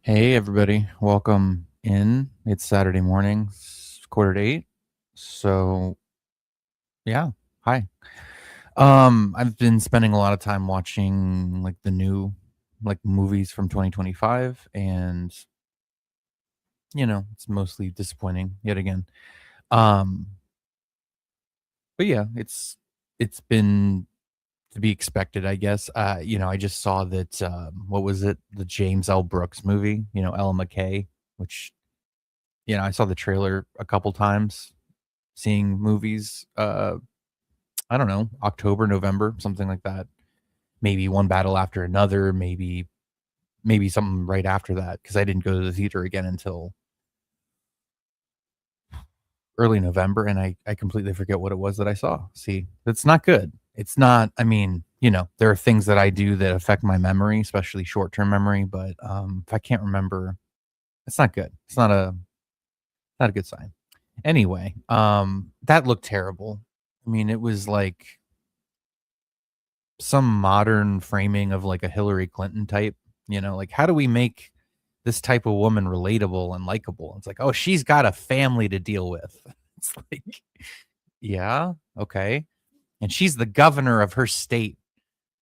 Hey everybody, welcome in. It's Saturday morning, quarter to eight. So yeah, hi. I've been spending a lot of time watching like the new movies from 2025, and it's mostly disappointing yet again. Um, but yeah, it's been to be expected, I guess. I just saw that what was it? The James L. Brooks movie, Ella McKay, which I saw the trailer a couple times seeing movies, I don't know, October, November, something like that. Maybe one battle after another, maybe something right after that because I didn't go to the theater again until early November, and I completely forget what it was that I saw. See, that's not good. It's not. I mean, there are things that I do that affect my memory, especially short-term memory, but, if I can't remember, it's not good. It's not a good sign. Anyway, that looked terrible. I mean, it was like some modern framing of like a Hillary Clinton type, like how do we make this type of woman relatable and likable? It's like, oh, she's got a family to deal with. It's like, yeah, okay. And she's the governor of her state.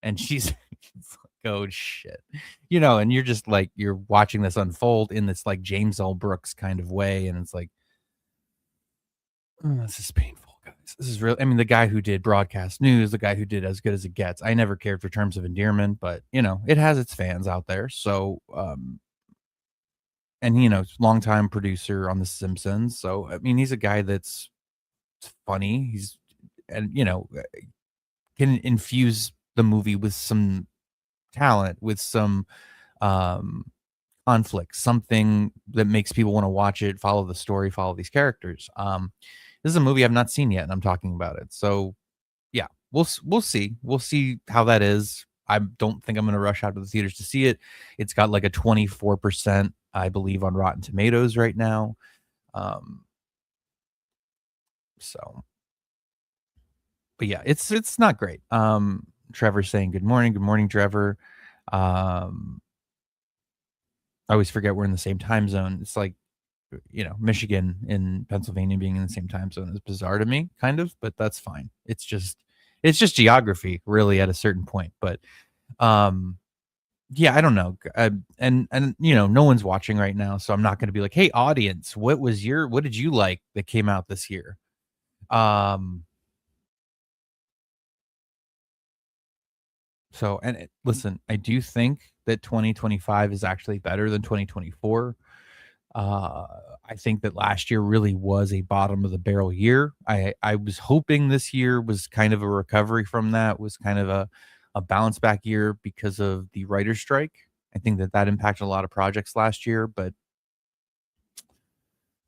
And she's it's like, oh shit. And you're just like you're watching this unfold in this like James L. Brooks kind of way. And it's like, oh, this is painful, guys. This is real. I mean, the guy who did broadcast news, the guy who did As Good as It Gets. I never cared for Terms of Endearment, but it has its fans out there. So, and longtime producer on The Simpsons. So, I mean, he's a guy that's funny. He's and can infuse the movie with some talent, with some um conflict, something that makes people want to watch it, follow the story, follow these characters. This is a movie I've not seen yet, and I'm talking about it. So yeah, we'll see. We'll see how that is. I don't think I'm going to rush out to the theaters to see it. It's got like a 24%, I believe, on Rotten Tomatoes right now. Um, so, but yeah, it's not great. Trevor's saying good morning. Good morning, Trevor. Um, I always forget we're in the same time zone. It's like Michigan and Pennsylvania being in the same time zone is bizarre to me, kind of, but that's fine. It's just geography, really, at a certain point. But um, yeah, I don't know. And no one's watching right now, so I'm not going to be like, hey, audience, what did you like that came out this year? Um, so listen, I do think that 2025 is actually better than 2024. Uh, I think that last year really was a bottom of the barrel year. I was hoping this year was kind of a recovery from that, was kind of a bounce back year because of the writer's strike. I think that impacted a lot of projects last year, but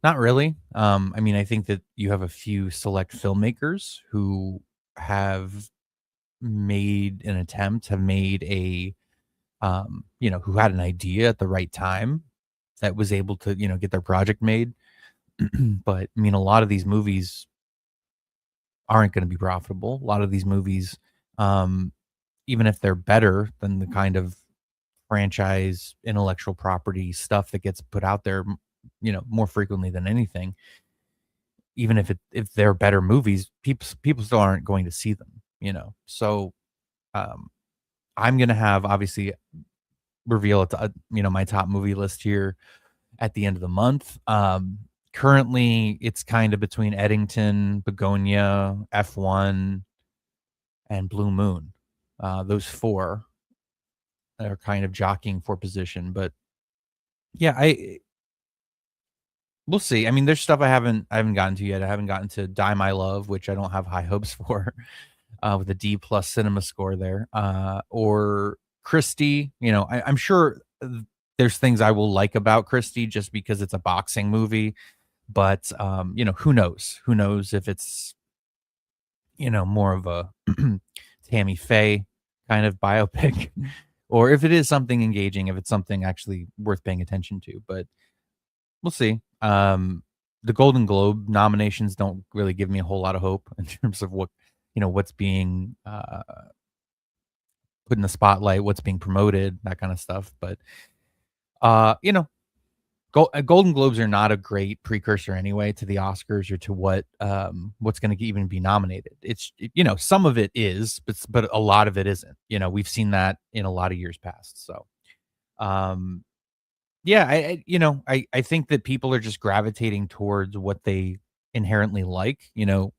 not really. I mean, I think that you have a few select filmmakers who have made an attempt, have made who had an idea at the right time that was able to, get their project made. But I mean, a lot of these movies aren't going to be profitable. A lot of these movies, um, even if they're better than the kind of franchise intellectual property stuff that gets put out there, more frequently than anything, even if they're better movies, people still aren't going to see them. So um, I'm gonna have obviously reveal it to my top movie list here at the end of the month. Currently, it's kind of between Eddington, Begonia, F1, and Blue Moon. Those four are kind of jockeying for position, but yeah, I we'll see. I mean, there's stuff I haven't gotten to yet. I haven't gotten to Die My Love, which I don't have high hopes for, with a D plus cinema score there. Or Christie. I'm sure there's things I will like about Christie just because it's a boxing movie. But who knows? Who knows if it's more of a Tammy Faye kind of biopic, or if it is something engaging, if it's something actually worth paying attention to. But we'll see. The Golden Globe nominations don't really give me a whole lot of hope in terms of what's being put in the spotlight, what's being promoted, that kind of stuff. But You know, Golden Globes are not a great precursor anyway to the Oscars or to what's gonna even be nominated. Some of it is, but a lot of it isn't. We've seen that in a lot of years past. So, um, yeah, I think that people are just gravitating towards what they inherently like,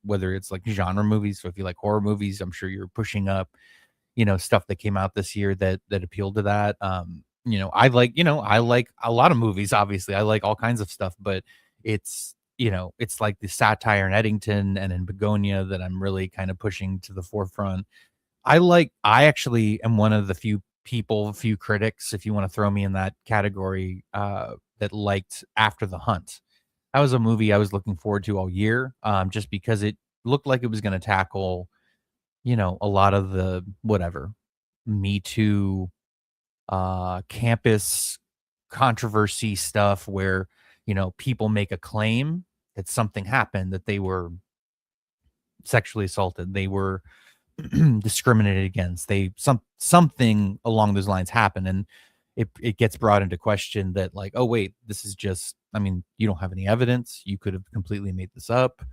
whether it's like genre movies. So if you like horror movies, I'm sure you're pushing up stuff that came out this year that appealed to that. I like a lot of movies, obviously. I like all kinds of stuff, but it's like the satire in Eddington and in Begonia that I'm really kind of pushing to the forefront. I actually am one of the few critics, if you want to throw me in that category, that liked After the Hunt. That was a movie I was looking forward to all year, just because it looked like it was going to tackle a lot of the whatever Me Too, campus controversy stuff where, people make a claim that something happened, that they were sexually assaulted, they were discriminated against, something along those lines happened, and it gets brought into question that like, oh wait, this is just, I mean, you don't have any evidence, you could have completely made this up.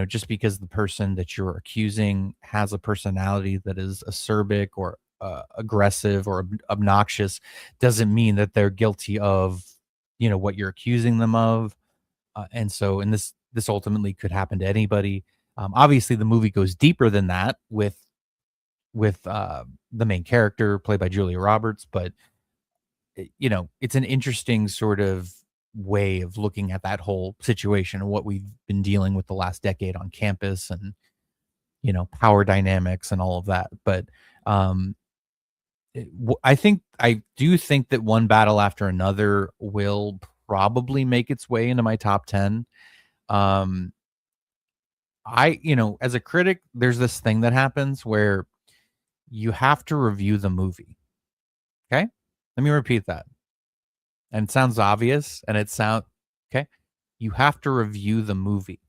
Just because the person that you're accusing has a personality that is acerbic or aggressive or obnoxious doesn't mean that they're guilty of what you're accusing them of. And this ultimately could happen to anybody. Obviously, the movie goes deeper than that with the main character played by Julia Roberts, but it's an interesting sort of way of looking at that whole situation and what we've been dealing with the last decade on campus and power dynamics and all of that. But um, I do think that One Battle After Another will probably make its way into my top 10. Um, as a critic, there's this thing that happens where you have to review the movie. Okay. Let me repeat that. And it sounds obvious and okay. You have to review the movie.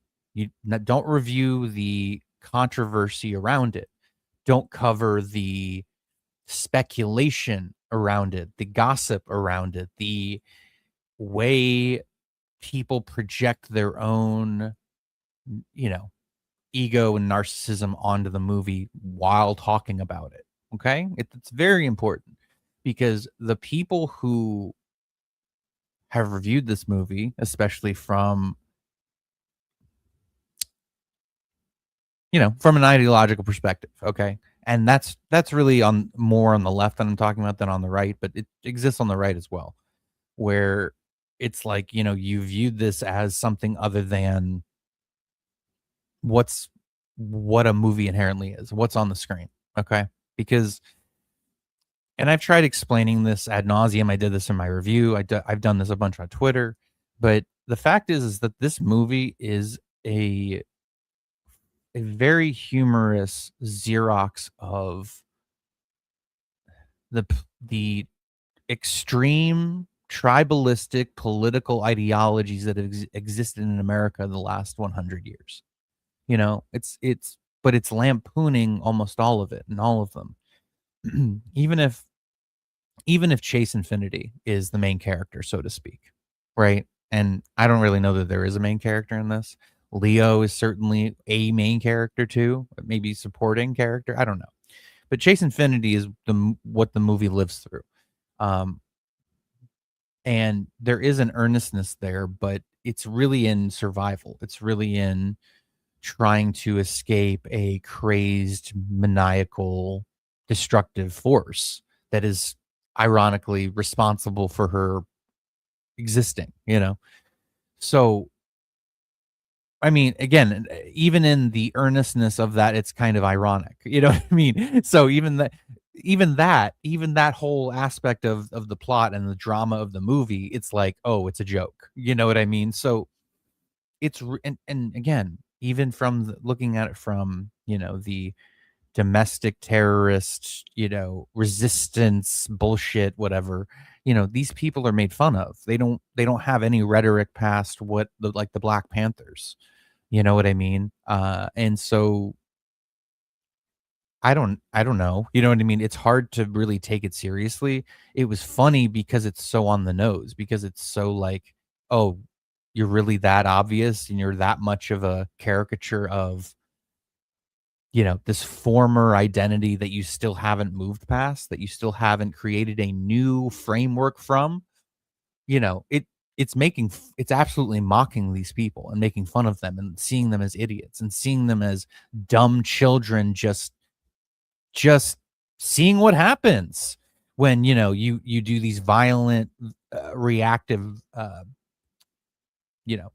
Don't review the controversy around it. Don't cover the speculation around it, the gossip around it, the way people project their own, you know, ego and narcissism onto the movie while talking about it. Okay. It's very important because the people who have reviewed this movie, especially from an ideological perspective, okay? And that's really on more on the left that I'm talking about than on the right, but it exists on the right as well, where it's like, you viewed this as something other than what's what a movie inherently is, what's on the screen, okay? Because and I've tried explaining this ad nauseum. I did this in my review. I've done this a bunch on Twitter, but the fact is that this movie is a very humorous Xerox of the extreme tribalistic political ideologies that have existed in America the last 100 years. But it's lampooning almost all of it and all of them. even if even if Chase Infinity is the main character, so to speak, right? And I don't really know that there is a main character in this. Leo is certainly a main character too, maybe supporting character. I don't know, but Chase Infinity is what the movie lives through, um, and there is an earnestness there, but it's really in survival. It's really in trying to escape a crazed, maniacal, destructive force that is ironically responsible for her existing. So, I mean, again, even in the earnestness of that, it's kind of ironic. You know what I mean? So even that whole aspect of the plot and the drama of the movie, it's like, oh, it's a joke. You know what I mean? So and again, even from looking at it from the domestic terrorist, resistance bullshit, whatever, these people are made fun of. They don't have any rhetoric past what the Black Panthers, you know what I mean? And so I don't know. You know what I mean? It's hard to really take it seriously. It was funny because it's so on the nose, because it's so like, "Oh, you're really that obvious and you're that much of a caricature of, this former identity that you still haven't moved past, that you still haven't created a new framework from." It's absolutely mocking these people and making fun of them and seeing them as idiots and seeing them as dumb children, just seeing what happens when, you do these violent, reactive, you know,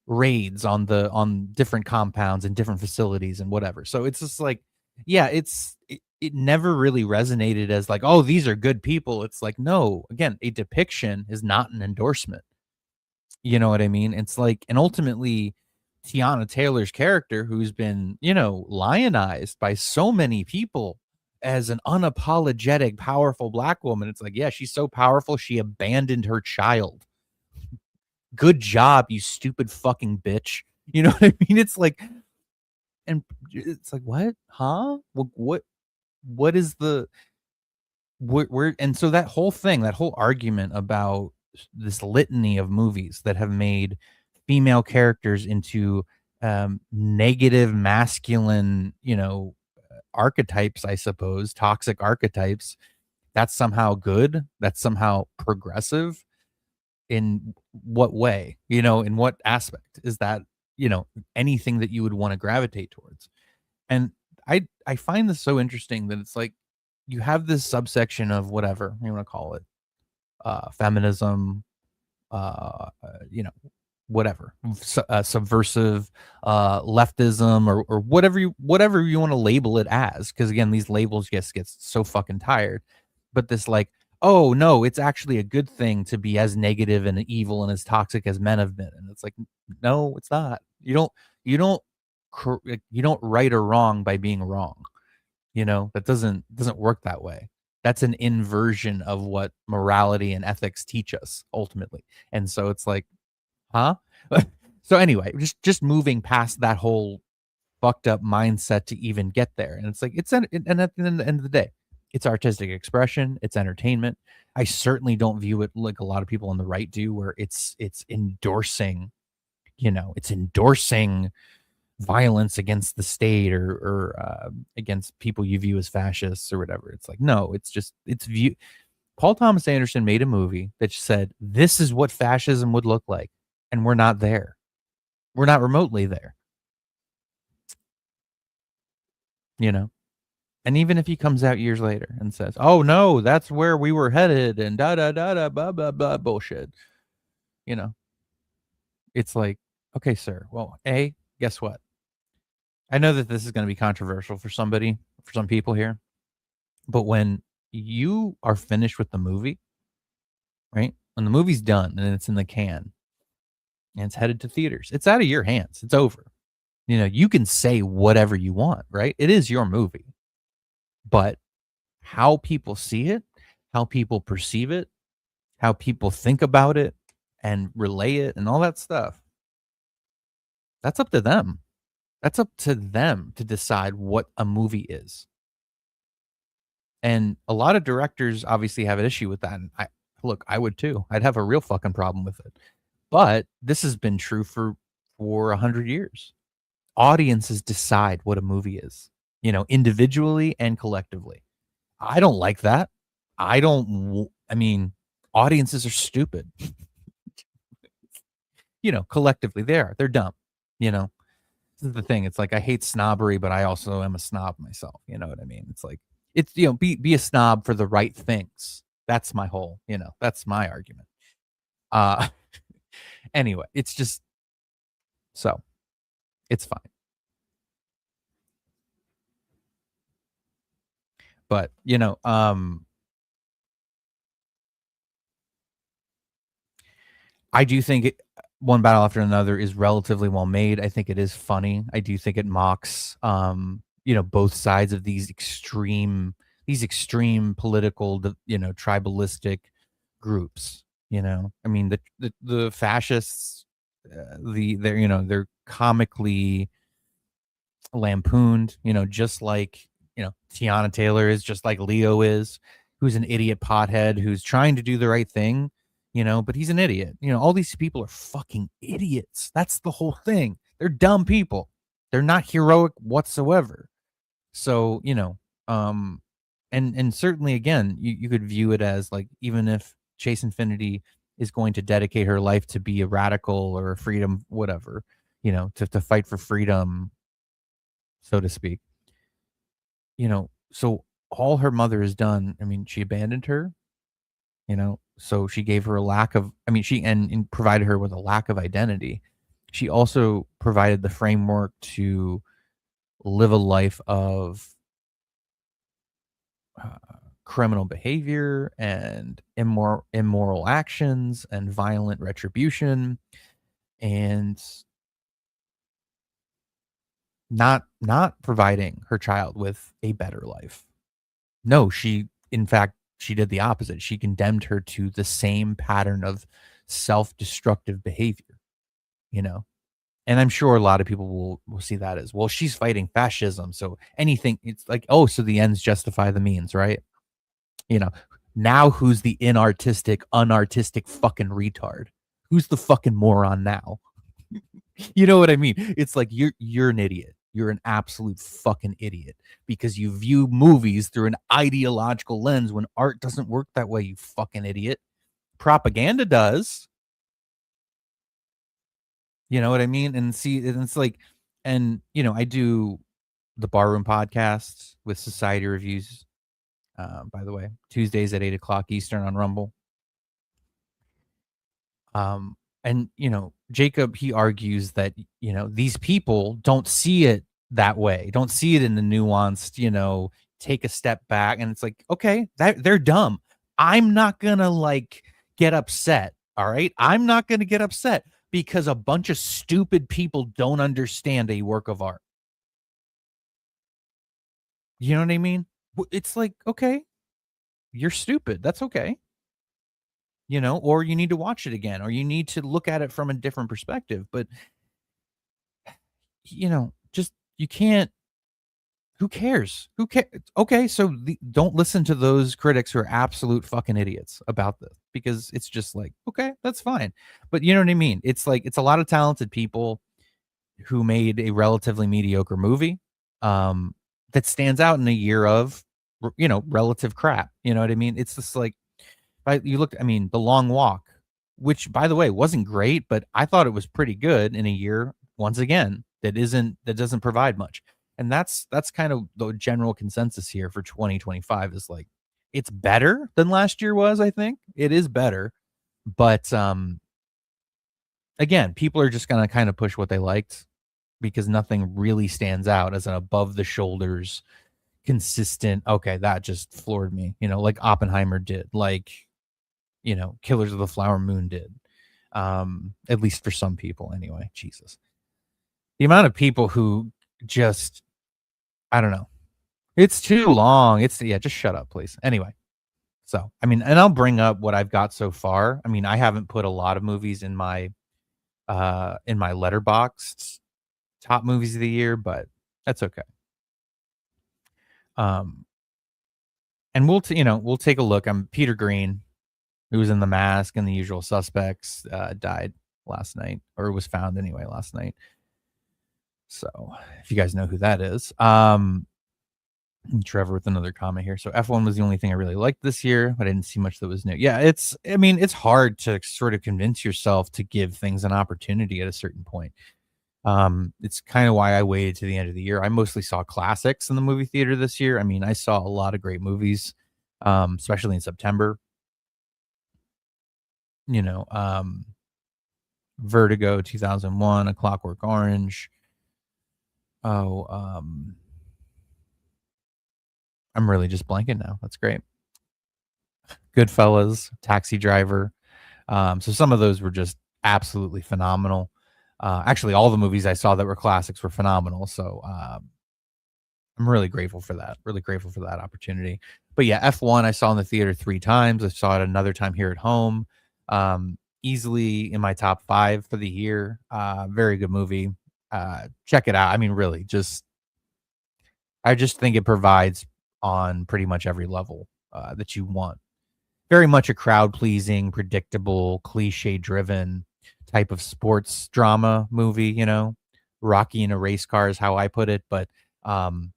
raids on different compounds and different facilities and whatever. So it's just like, yeah, it never really resonated as like, "Oh, these are good people." It's like, no, again, a depiction is not an endorsement. You know what I mean? It's like, and ultimately, Tiana Taylor's character, who's been, lionized by so many people as an unapologetic, powerful black woman. It's like, yeah, she's so powerful, she abandoned her child. Good job, you stupid fucking bitch. You know what I mean? It's like, and it's like, what? Huh? What is the where and so that whole thing, that whole argument about this litany of movies that have made female characters into negative masculine, archetypes, I suppose, toxic archetypes, that's somehow good, that's somehow progressive. In what way? In what aspect is that, anything that you would want to gravitate towards? And I find this so interesting that it's like you have this subsection of whatever you want to call it, feminism, you know, whatever, subversive, leftism, or whatever you want to label it as. Because again, these labels just get so fucking tired. But this like, oh no, it's actually a good thing to be as negative and evil and as toxic as men have been. And it's like, no, it's not. You don't right or wrong by being wrong. That doesn't work that way. That's an inversion of what morality and ethics teach us ultimately. And so it's like, huh? So anyway, just moving past that whole fucked up mindset to even get there. And it's like, and at the end of the day, it's artistic expression, it's entertainment. I certainly don't view it like a lot of people on the right do, where it's endorsing, it's endorsing violence against the state, or against people you view as fascists or whatever. It's like, no, it's view. Paul Thomas Anderson made a movie that said this is what fascism would look like, and we're not there. We're not remotely there. You know. And even if he comes out years later and says, "Oh no, that's where we were headed," and da da da da blah blah blah bullshit, you know, it's like, okay, sir. Well, guess what? I know that this is going to be controversial for some people here. But when you are finished with the movie, right? When the movie's done and it's in the can and it's headed to theaters, it's out of your hands. It's over. You can say whatever you want, right? It is your movie. But how people see it, how people perceive it, how people think about it and relay it and all that stuff, that's up to them. That's up to them to decide what a movie is. And a lot of directors obviously have an issue with that, and I would too. I'd have a real fucking problem with it. But this has been true for 100 years. Audiences decide what a movie is, individually and collectively. I don't like that. I mean, audiences are stupid. Collectively they're dumb, you know. This is the thing. It's like I hate snobbery, but I also am a snob myself. You know what I mean? It's like be a snob for the right things. That's my whole, that's my argument. Uh anyway, it's just so it's fine. But, I do think One Battle After Another is relatively well made. I think it is funny. I do think it mocks, both sides of these extreme political, tribalistic groups. I mean, the fascists, they're comically lampooned. Just like Tiana Taylor is just like Leo is, who's an idiot pothead who's trying to do the right thing, but he's an idiot. All these people are fucking idiots. That's the whole thing. They're dumb people. They're not heroic whatsoever. So, um and certainly again, you could view it as like even if Chase Infinity is going to dedicate her life to be a radical or a freedom whatever, to fight for freedom, so to speak. So all her mother has done, I mean, she abandoned her, so she gave her a lack of, I mean, she and provided her with a lack of identity. She also provided the framework to live a life of uh, criminal behavior and immoral actions and violent retribution, and not providing her child with a better life. No, in fact, she did the opposite. She condemned her to the same pattern of self-destructive behavior, you know? And I'm sure a lot of people will see that as, well, she's fighting fascism, so anything, it's like, oh, so the ends justify the means, right? You know, now who's the unartistic fucking retard? Who's the fucking moron now? You know what I mean? It's like you're an idiot. You're an absolute fucking idiot because you view movies through an ideological lens when art doesn't work that way, you fucking idiot. Propaganda does. You know what I mean? And see, and it's like, and I do the Barroom podcast with Society Reviews. By the way, Tuesdays at 8 o'clock Eastern on Rumble. And Jacob, he argues that these people don't see it that way, don't see it in the nuanced, take a step back, and it's like, okay, that they're dumb. I'm not gonna like get upset. All right, I'm not gonna get upset because a bunch of stupid people don't understand a work of art. You know what I mean? It's like, okay, you're stupid. That's okay. Or you need to watch it again, or you need to look at it from a different perspective. But, just you can't, who cares? Who cares? Okay, so don't listen to those critics who are absolute fucking idiots about this because it's just like, okay, that's fine. But you know what I mean? It's like, it's a lot of talented people who made a relatively mediocre movie that stands out in a year of, relative crap. You know what I mean? It's just like, you looked, I mean, The Long Walk, which by the way wasn't great, but I thought it was pretty good in a year once again that doesn't provide much. And that's kind of the general consensus here for 2025 is like, it's better than last year was, I think. It is better, but again, people are just going to kind of push what they liked because nothing really stands out as an above the shoulders consistent, okay, that just floored me, like Oppenheimer did, like Killers of the Flower Moon did. At least for some people anyway. Jesus. The amount of people who just, I don't know. It's too long. Yeah, just shut up, please. Anyway. So, I mean, and I'll bring up what I've got so far. I mean, I haven't put a lot of movies in my letterboxed top movies of the year, but that's okay. And we'll take a look. I'm Peter Green, who was in The Mask and The Usual Suspects, died last night, or was found anyway last night. So if you guys know who that is. Trevor with another comment here. So F1 was the only thing I really liked this year, but I didn't see much that was new. Yeah, it's hard to sort of convince yourself to give things an opportunity at a certain point. It's kind of why I waited to the end of the year. I mostly saw classics in the movie theater this year. I mean, I saw a lot of great movies, especially in September. Vertigo 2001, A Clockwork Orange. Oh, I'm really just blanking now. That's great. Goodfellas, Taxi Driver. So some of those were just absolutely phenomenal. Actually, all the movies I saw that were classics were phenomenal. So I'm really grateful for that. Really grateful for that opportunity. But yeah, F1 I saw in the theater 3 times. I saw it another time here at home. Easily in my top 5 for the year. Very good movie. Check it out. I mean, really, just I just think it provides on pretty much every level, that you want. Very much a crowd pleasing, predictable, cliche driven type of sports drama movie, you know? Rocky in a race car is how I put it, but, um,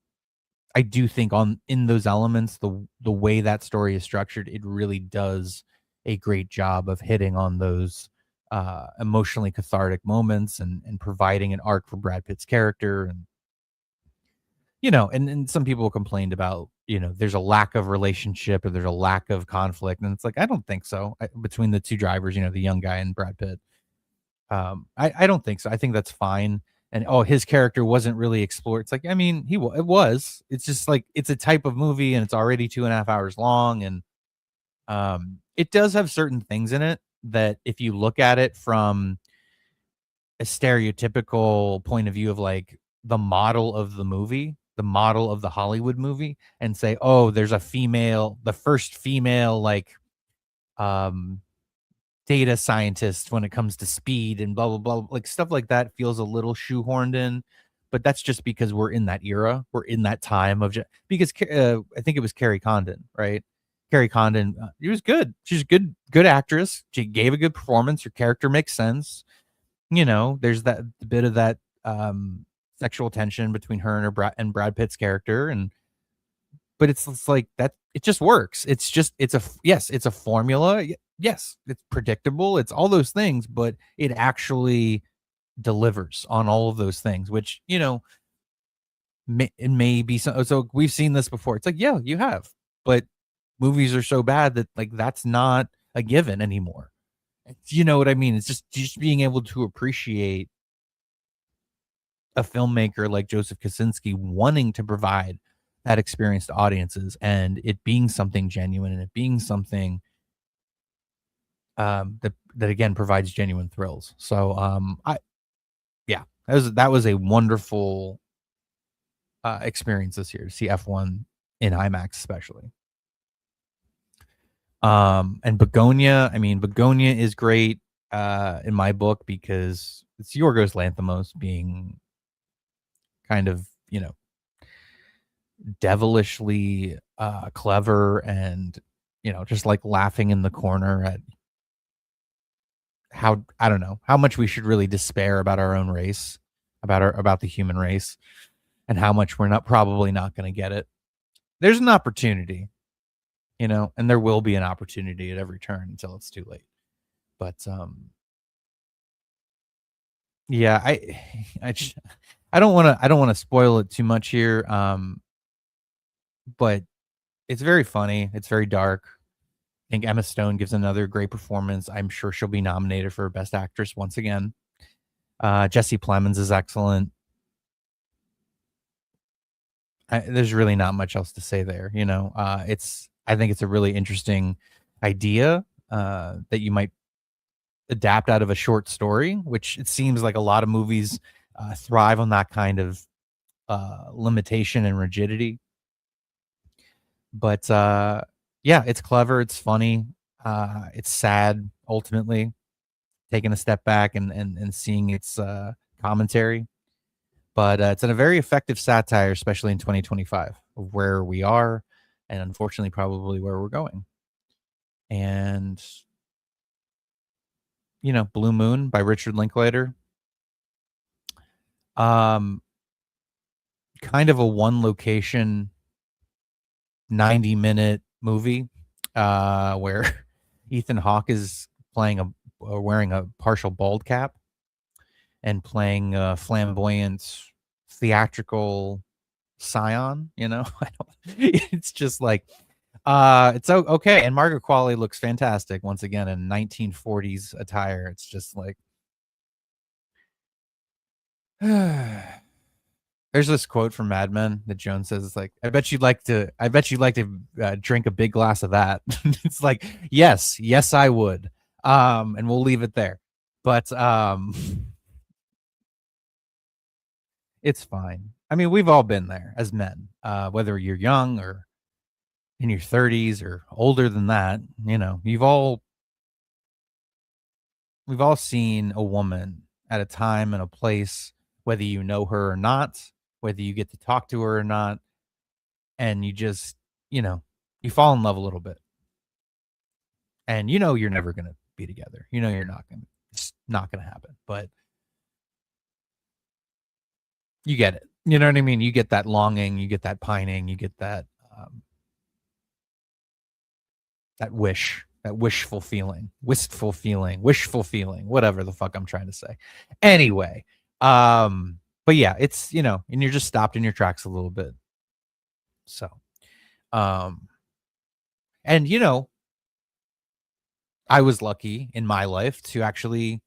I do think on in those elements, the way that story is structured, it really does a great job of hitting on those, emotionally cathartic moments and providing an arc for Brad Pitt's character, and, and some people complained about, there's a lack of relationship or there's a lack of conflict, and it's like, I don't think so, between the 2 drivers, the young guy and Brad Pitt. I don't think so. I think that's fine. And oh, his character wasn't really explored. It's like, I mean, it was. It's just like it's a type of movie, and it's already 2.5 hours long, and it does have certain things in it that if you look at it from a stereotypical point of view of like the model of the movie, the model of the Hollywood movie, and say, oh, there's the first female like um data scientist when it comes to speed and blah blah blah, like stuff like that feels a little shoehorned in, but that's just because we're in that era, we're in that time of because I think it was Carrie Condon, right? Carrie Condon, she was good. She's a good actress. She gave a good performance. Her character makes sense. There's that bit of that sexual tension between her and Brad Pitt's character, and but it's like that it just works. Yes, it's a formula. Yes, it's predictable. It's all those things, but it actually delivers on all of those things, which, it may be so we've seen this before. It's like, yeah, you have. But movies are so bad that like that's not a given anymore. You know what I mean? It's just being able to appreciate a filmmaker like Joseph Kosinski wanting to provide that experience to audiences, and it being something genuine, and it being something that again provides genuine thrills. So I yeah, that was a wonderful experience this year to see F1 in IMAX especially. And Begonia, I mean Begonia is great in my book because it's Yorgos Lanthimos being kind of, devilishly clever, and just like laughing in the corner at how, I don't know, how much we should really despair about our own race, about the human race, and how much we're probably not going to get it. There's an opportunity, and there will be an opportunity at every turn until it's too late. But yeah, I don't want to spoil it too much here. But it's very funny. It's very dark. I think Emma Stone gives another great performance. I'm sure she'll be nominated for Best Actress once again. Jesse Plemons is excellent. There's really not much else to say there. I think it's a really interesting idea that you might adapt out of a short story, which it seems like a lot of movies thrive on that kind of limitation and rigidity. But yeah, it's clever, it's funny, it's sad ultimately, taking a step back and seeing its commentary. But it's a very effective satire, especially in 2025, of where we are, and unfortunately, probably where we're going. And Blue Moon by Richard Linklater. Um, Kind of a one location 90-minute movie where Ethan Hawke is wearing a partial bald cap and playing a flamboyant theatrical scion, I don't, it's just like it's okay, and Margaret Qualley looks fantastic once again in 1940s attire. It's just like there's this quote from Mad Men that Joan says, it's like, I bet you'd like to drink a big glass of that. It's like, yes, I would. And we'll leave it there. But it's fine. I mean, we've all been there as men, whether you're young or in your 30s or older than that. We've all seen a woman at a time and a place, whether you know her or not, whether you get to talk to her or not. and you just, you know, you fall in love a little bit, and you know you're never gonna be together. You know you're not gonna. It's not gonna happen. But you get it. You know what I mean? You get that longing. You get that pining. You get that that wish, that wistful feeling, wishful feeling, whatever the fuck I'm trying to say. Anyway, but yeah, it's, you know, and you're just stopped in your tracks a little bit. So, um, and you know, I was lucky in my life to actually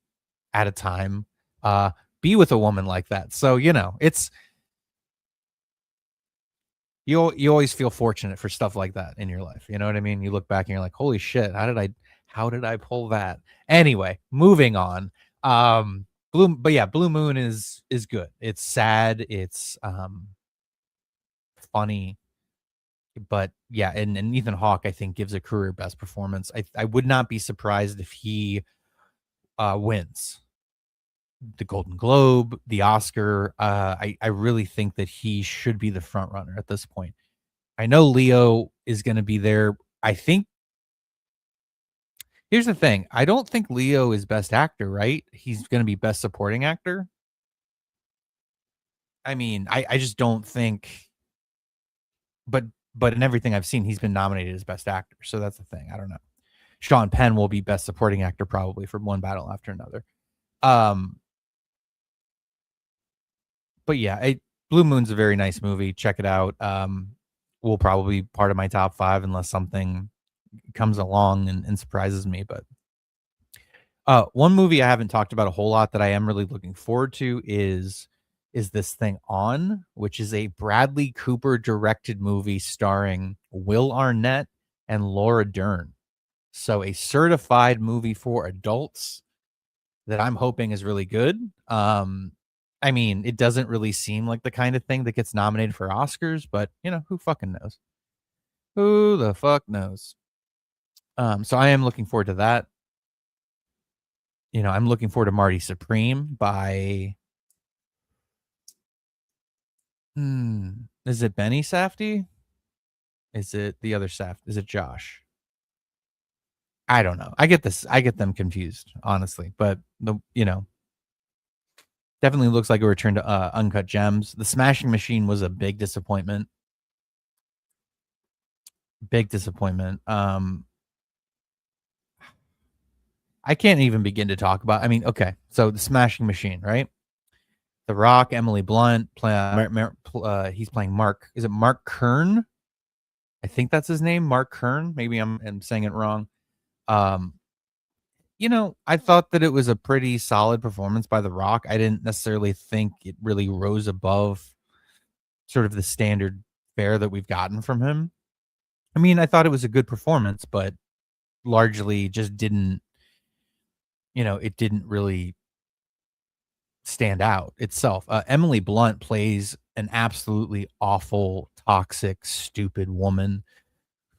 at a time uh be with a woman like that. So, you know, it's you always feel fortunate for stuff like that in your life. You know what I mean? You look back and you're like, "Holy shit, how did I pull that?" Anyway, moving on. Blue Moon is good. It's sad, it's funny, but yeah, and Ethan Hawke I think gives a career best performance. I would not be surprised if he wins the Golden Globe, the Oscar. I really think that he should be the front runner at this point. I know Leo is going to be there. I think here's the thing. I don't think Leo is best actor, right? He's going to be best supporting actor. I mean, I just don't think, but in everything I've seen, he's been nominated as best actor. So that's the thing. I don't know. Sean Penn will be best supporting actor probably for one battle after another. Um, but yeah, Blue Moon's a very nice movie. Check it out. Will probably be part of my top 5 unless something comes along and surprises me. But one movie I haven't talked about a whole lot that I am really looking forward to is this thing On, which is a Bradley Cooper directed movie starring Will Arnett and Laura Dern. So a certified movie for adults that I'm hoping is really good. I mean, it doesn't really seem like the kind of thing that gets nominated for Oscars, but you know, who fucking knows? Who the fuck knows? So I am looking forward to that. You know, I'm looking forward to Marty Supreme by is it Benny Safdie? Is it the other Saft? Is it Josh? I don't know. I get them confused, honestly. But the you know, definitely looks like a return to Uncut Gems. The Smashing Machine was a big disappointment. Big disappointment. I can't even begin to talk about. I mean, okay, so the Smashing Machine, right? The Rock, Emily Blunt, he's playing Mark. Is it Mark Kern? I think that's his name, Mark Kern. Maybe I'm saying it wrong. Um, you know, I thought that it was a pretty solid performance by The Rock. I didn't necessarily think it really rose above sort of the standard fare that we've gotten from him. I mean, I thought it was a good performance, but largely just didn't, you know, it didn't really stand out itself. Emily Blunt plays an absolutely awful, toxic, stupid woman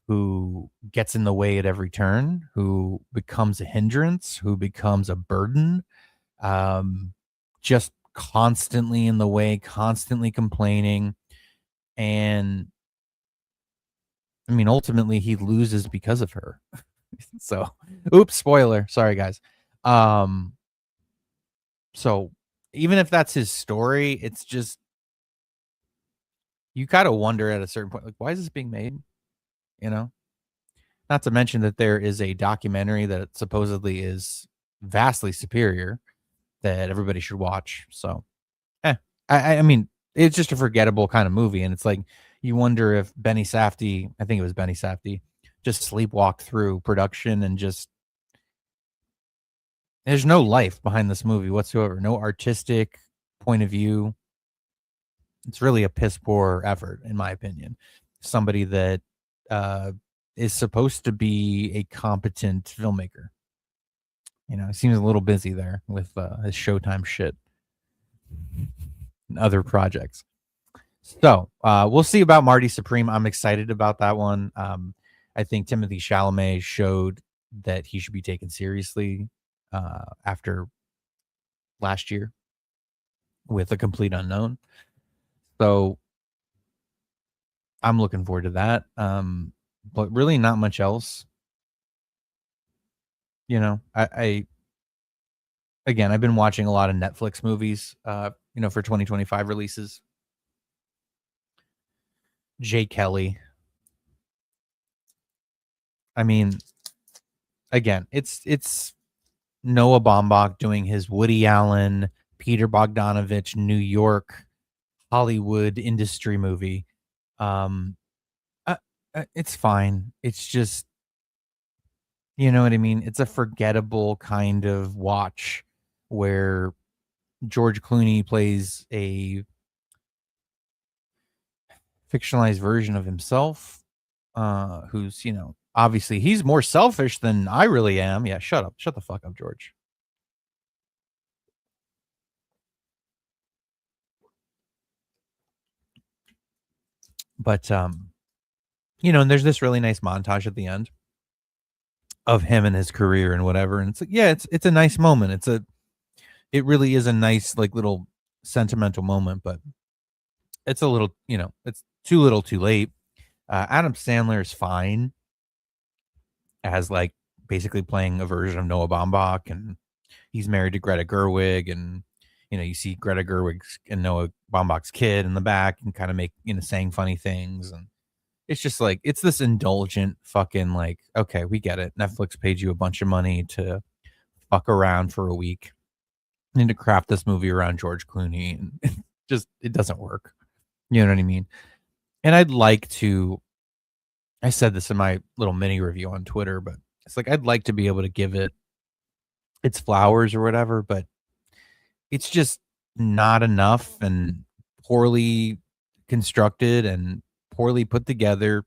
who gets in the way at every turn, who becomes a hindrance, who becomes a burden, just constantly in the way, constantly complaining. And I mean, ultimately, he loses because of her. So, oops, spoiler. Sorry, guys. Um, so even if that's his story, it's just you kind of wonder at a certain point, like, why is this being made? You know, not to mention that there is a documentary that supposedly is vastly superior that everybody should watch. So, eh, I mean, it's just a forgettable kind of movie, and it's like you wonder if Benny Safdie, I think it was Benny Safdie, just sleepwalked through production and just there's no life behind this movie whatsoever, no artistic point of view. It's really a piss poor effort, in my opinion. Somebody that uh, is supposed to be a competent filmmaker. You know, he seems a little busy there with his Showtime shit and other projects. So we'll see about Marty Supreme. I'm excited about that one. I think Timothy Chalamet showed that he should be taken seriously after last year with A Complete Unknown. So I'm looking forward to that. But really not much else. I again, I've been watching a lot of Netflix movies, for 2025 releases. Jay Kelly. I mean, again, it's Noah Baumbach doing his Woody Allen, Peter Bogdanovich, New York, Hollywood industry movie. Um, uh, it's fine. It's just, you know what I mean? It's a forgettable kind of watch where George Clooney plays a fictionalized version of himself, who's, obviously he's more selfish than I really am. Yeah, shut up. Shut the fuck up, George. But and there's this really nice montage at the end of him and his career and whatever. And it's like, yeah, it's a nice moment. It really is a nice, like, little sentimental moment, but it's a little, it's too little too late. Adam Sandler is fine as, like, basically playing a version of Noah Baumbach, and he's married to Greta Gerwig, and you see Greta Gerwig's and Noah Baumbach's kid in the back and kind of make, saying funny things. And it's just like, it's this indulgent fucking, like, okay, we get it. Netflix paid you a bunch of money to fuck around for a week and to craft this movie around George Clooney, and just, it doesn't work. You know what I mean? And I said this in my little mini review on Twitter, but it's like, I'd like to be able to give it its flowers or whatever, but it's just not enough, and poorly constructed and poorly put together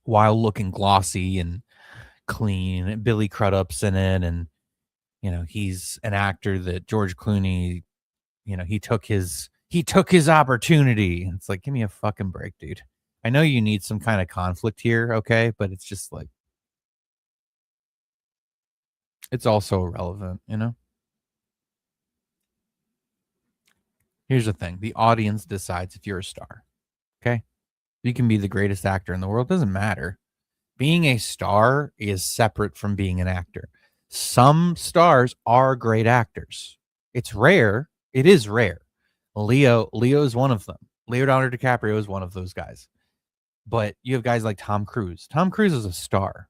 while looking glossy and clean. Billy Crudup's in it, and he's an actor that George Clooney, he took his opportunity. It's like, give me a fucking break, dude. I know you need some kind of conflict here, okay? But it's just like, it's also irrelevant. Here's the thing. The audience decides if you're a star. Okay? You can be the greatest actor in the world, doesn't matter. Being a star is separate from being an actor. Some stars are great actors. It's rare. It is rare. Leo is one of them. Leonardo DiCaprio is one of those guys. But you have guys like Tom Cruise. Tom Cruise is a star.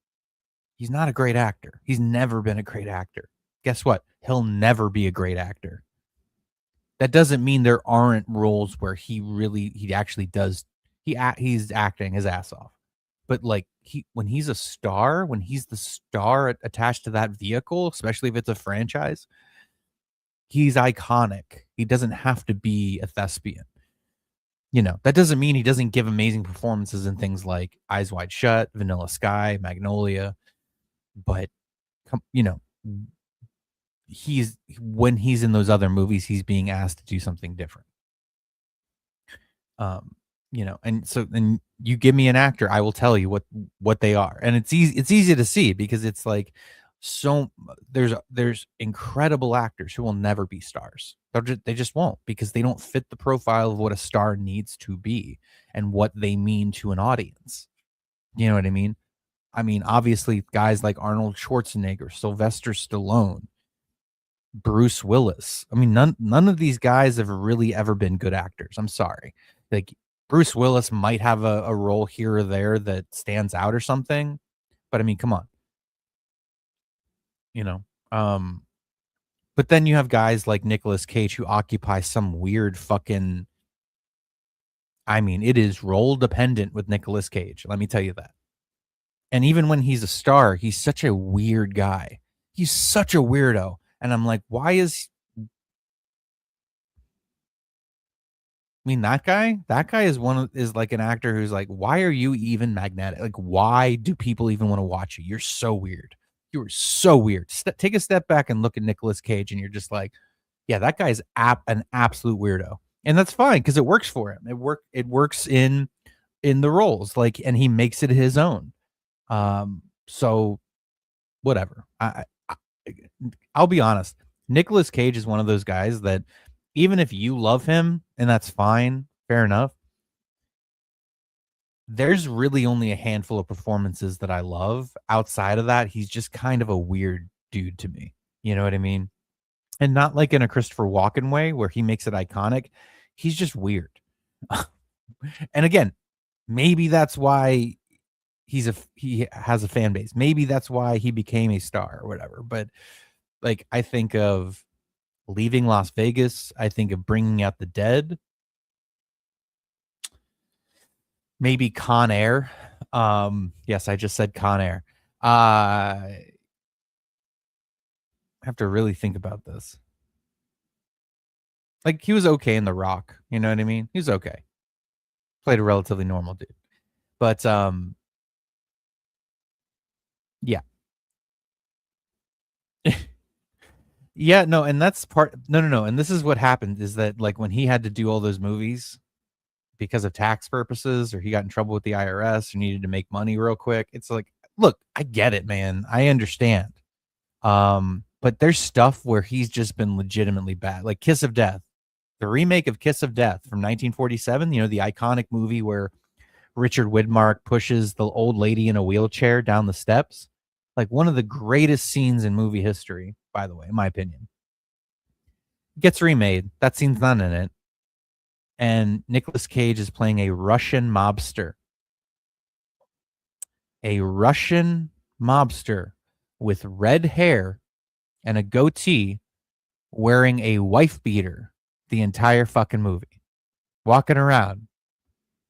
He's not a great actor. He's never been a great actor. Guess what? He'll never be a great actor. That doesn't mean there aren't roles where he actually does, he's acting his ass off. But like, when he's a star, when he's the star attached to that vehicle, especially if it's a franchise, he's iconic. He doesn't have to be a thespian. That doesn't mean he doesn't give amazing performances in things like Eyes Wide Shut, Vanilla Sky, Magnolia, but when he's in those other movies, he's being asked to do something different. And so then you give me an actor, I will tell you what they are. And it's easy to see, because it's like, so there's incredible actors who will never be stars. They just won't, because they don't fit the profile of what a star needs to be and what they mean to an audience. You know what I mean? I mean, obviously guys like Arnold Schwarzenegger, Sylvester Stallone, Bruce Willis. I mean, none of these guys have really ever been good actors. I'm sorry. Like, Bruce Willis might have a role here or there that stands out or something, but I mean, come on. you know. Um, but then you have guys like Nicolas Cage who occupy some weird fucking. I mean, it is role dependent with Nicolas Cage. Let me tell you that. And even when he's a star, he's such a weird guy. He's such a weirdo. And I'm like, why is. I mean, that guy is like an actor who's like, why are you even magnetic? Like, why do people even want to watch you? You're so weird. You are so weird. Take a step back and look at Nicolas Cage, and you're just like, yeah, that guy's an absolute weirdo, and that's fine because it works for him. It works in the roles, like, and he makes it his own. So whatever. I'll be honest. Nicolas Cage is one of those guys that, even if you love him, and that's fine, fair enough, there's really only a handful of performances that I love. Outside of that, he's just kind of a weird dude to me. You know what I mean? And not like in a Christopher Walken way where he makes it iconic. He's just weird. And again, maybe that's why he has a fan base. Maybe that's why he became a star or whatever. But like I think of Leaving Las Vegas, I think of Bringing Out the Dead, maybe Con Air. Yes, I just said Con Air. I have to really think about this. Like he was okay in The Rock, you know what I mean? He was okay. Played a relatively normal dude. But yeah. Yeah, no, and that's part no, and this is what happened is that like when he had to do all those movies because of tax purposes or he got in trouble with the IRS or needed to make money real quick, it's like, look, I get it, man. I understand. But there's stuff where he's just been legitimately bad. Like Kiss of Death. The remake of Kiss of Death from 1947, you know, the iconic movie where Richard Widmark pushes the old lady in a wheelchair down the steps. Like one of the greatest scenes in movie history, by the way, in my opinion. Gets remade. That scene's not in it. And Nicolas Cage is playing a Russian mobster. A Russian mobster with red hair and a goatee wearing a wife beater the entire fucking movie. Walking around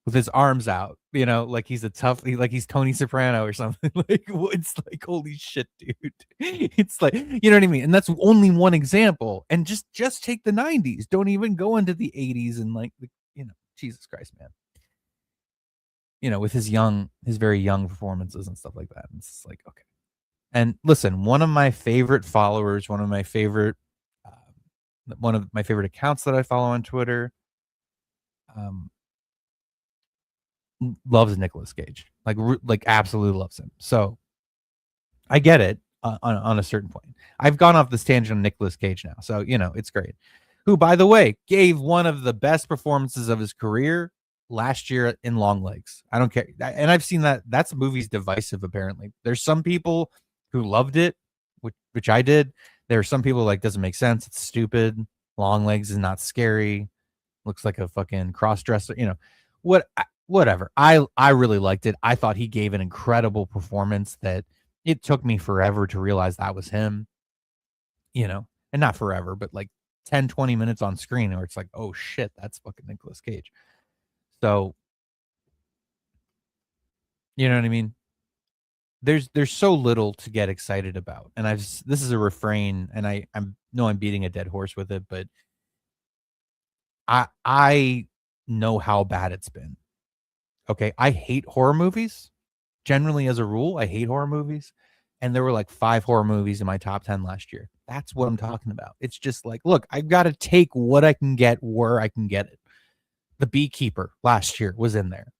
with his arms out, you know, like he's like he's Tony Soprano or something. Like it's like holy shit, dude. It's like, you know what I mean? And that's only one example. And just take the 90s. Don't even go into the 80s and like, you know, Jesus Christ, man. You know, with his very young performances and stuff like that. And it's like, okay. And listen, one of my favorite followers, one of my favorite accounts that I follow on Twitter, um, loves Nicolas Cage, like absolutely loves him. So I get it on a certain point. I've gone off this tangent on Nicolas Cage now, so you know it's great. Who, by the way, gave one of the best performances of his career last year in Long Legs. I don't care, and I've seen that. That's movie's divisive. Apparently, there's some people who loved it, which I did. There are some people like doesn't make sense. It's stupid. Long Legs is not scary. Looks like a fucking cross dresser. You know whatever. I really liked it. I thought he gave an incredible performance that it took me forever to realize that was him, you know, and not forever, but like 10, 20 minutes on screen where it's like, oh shit, that's fucking Nicolas Cage. So, you know what I mean? There's so little to get excited about. And this is a refrain and I'm beating a dead horse with it, but I know how bad it's been. Okay. I hate horror movies. Generally, as a rule, I hate horror movies. And there were like 5 horror movies in my top 10 last year. That's what I'm talking about. It's just like, look, I've got to take what I can get where I can get it. The Beekeeper last year was in there,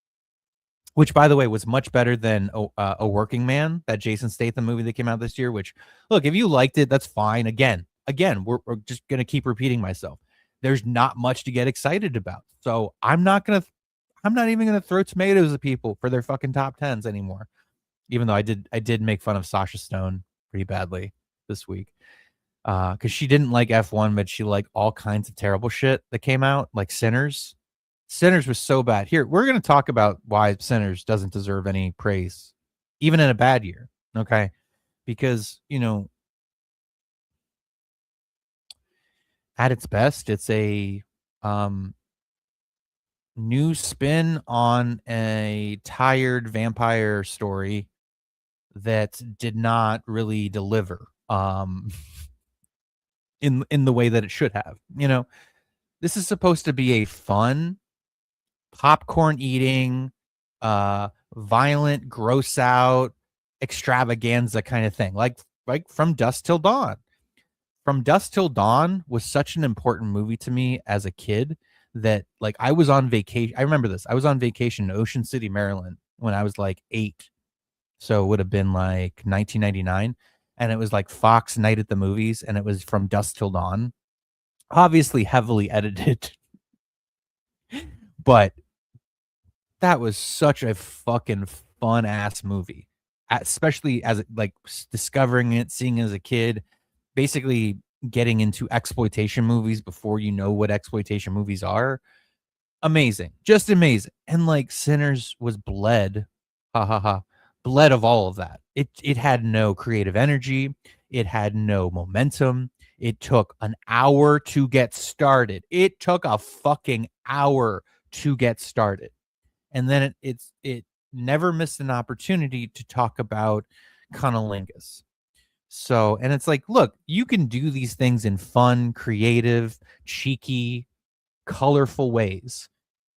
which, by the way, was much better than A Working Man, that Jason Statham movie that came out this year. Which, look, if you liked it, that's fine. Again, we're just going to keep repeating myself. There's not much to get excited about. So I'm not even going to throw tomatoes at people for their fucking top 10s anymore. Even though I did make fun of Sasha Stone pretty badly this week. Because she didn't like F1, but she liked all kinds of terrible shit that came out, like Sinners. Sinners was so bad. Here, we're going to talk about why Sinners doesn't deserve any praise, even in a bad year. Okay. Because, you know, at its best, it's a new spin on a tired vampire story that did not really deliver in the way that it should have. You know, this is supposed to be a fun popcorn eating, violent, gross out extravaganza kind of thing. Like From Dusk Till Dawn. From Dusk Till Dawn was such an important movie to me as a kid that like I was on vacation. I remember this. I was on vacation in Ocean City, Maryland when I was like 8. So it would have been like 1999. And it was like Fox Night at the Movies. And it was From Dusk Till Dawn. Obviously heavily edited. But that was such a fucking fun ass movie, especially as like discovering it, seeing it as a kid, basically getting into exploitation movies before you know what exploitation movies are. Amazing, just amazing. And like Sinners was bled, ha ha ha, bled of all of that. It had no creative energy, it had no momentum. It took an hour to get started. It took a fucking hour to get started. And then it never missed an opportunity to talk about cunnilingus. So, and it's like, look, you can do these things in fun, creative, cheeky, colorful ways,